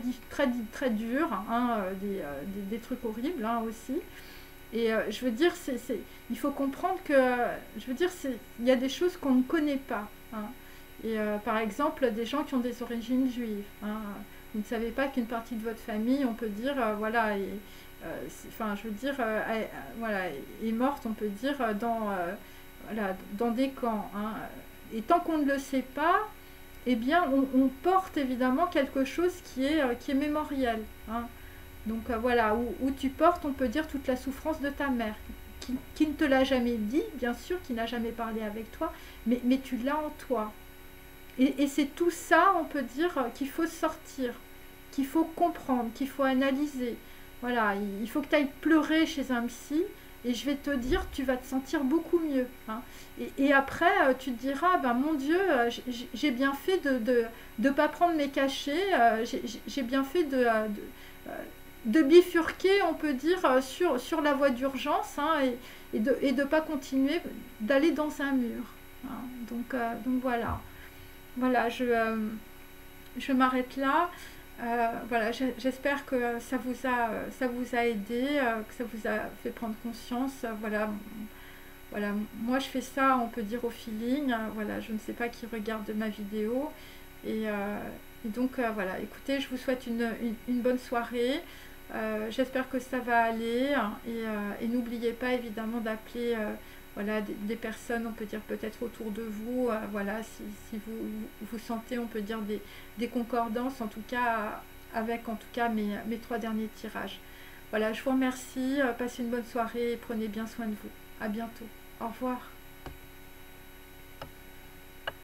[SPEAKER 1] dures, hein, des trucs horribles hein, aussi. Et je veux dire, il faut comprendre que, je veux dire, il y a des choses qu'on ne connaît pas. Hein. Et par exemple, des gens qui ont des origines juives. Hein. Vous ne savez pas qu'une partie de votre famille, on peut dire, voilà, enfin, je veux dire, voilà, est morte, on peut dire, voilà, dans des camps. Hein. Et tant qu'on ne le sait pas, eh bien, on porte évidemment quelque chose qui est mémoriel. Hein. Donc voilà, où tu portes, on peut dire, toute la souffrance de ta mère, qui ne te l'a jamais dit, bien sûr, qui n'a jamais parlé avec toi, mais tu l'as en toi. Et c'est tout ça, on peut dire, qu'il faut sortir, qu'il faut comprendre, qu'il faut analyser. Voilà, il faut que tu ailles pleurer chez un psy, et je vais te dire, tu vas te sentir beaucoup mieux. Hein. Et après, tu te diras, ben mon Dieu, j'ai bien fait de ne pas prendre mes cachets, j'ai bien fait de bifurquer, on peut dire, sur la voie d'urgence hein, et de pas continuer d'aller dans un mur. Hein. Donc voilà. Voilà, je m'arrête là. Voilà, j'espère que ça vous a aidé, que ça vous a fait prendre conscience. Voilà, voilà, moi je fais ça, on peut dire au feeling. Voilà, je ne sais pas qui regarde ma vidéo. Et donc voilà, écoutez, je vous souhaite une bonne soirée. J'espère que ça va aller. Et n'oubliez pas évidemment d'appeler voilà, des personnes, on peut dire peut-être autour de vous. Voilà, si vous sentez, on peut dire des concordances, en tout cas avec en tout cas mes 3 derniers tirages. Voilà, je vous remercie. Passez une bonne soirée et prenez bien soin de vous. À bientôt. Au revoir.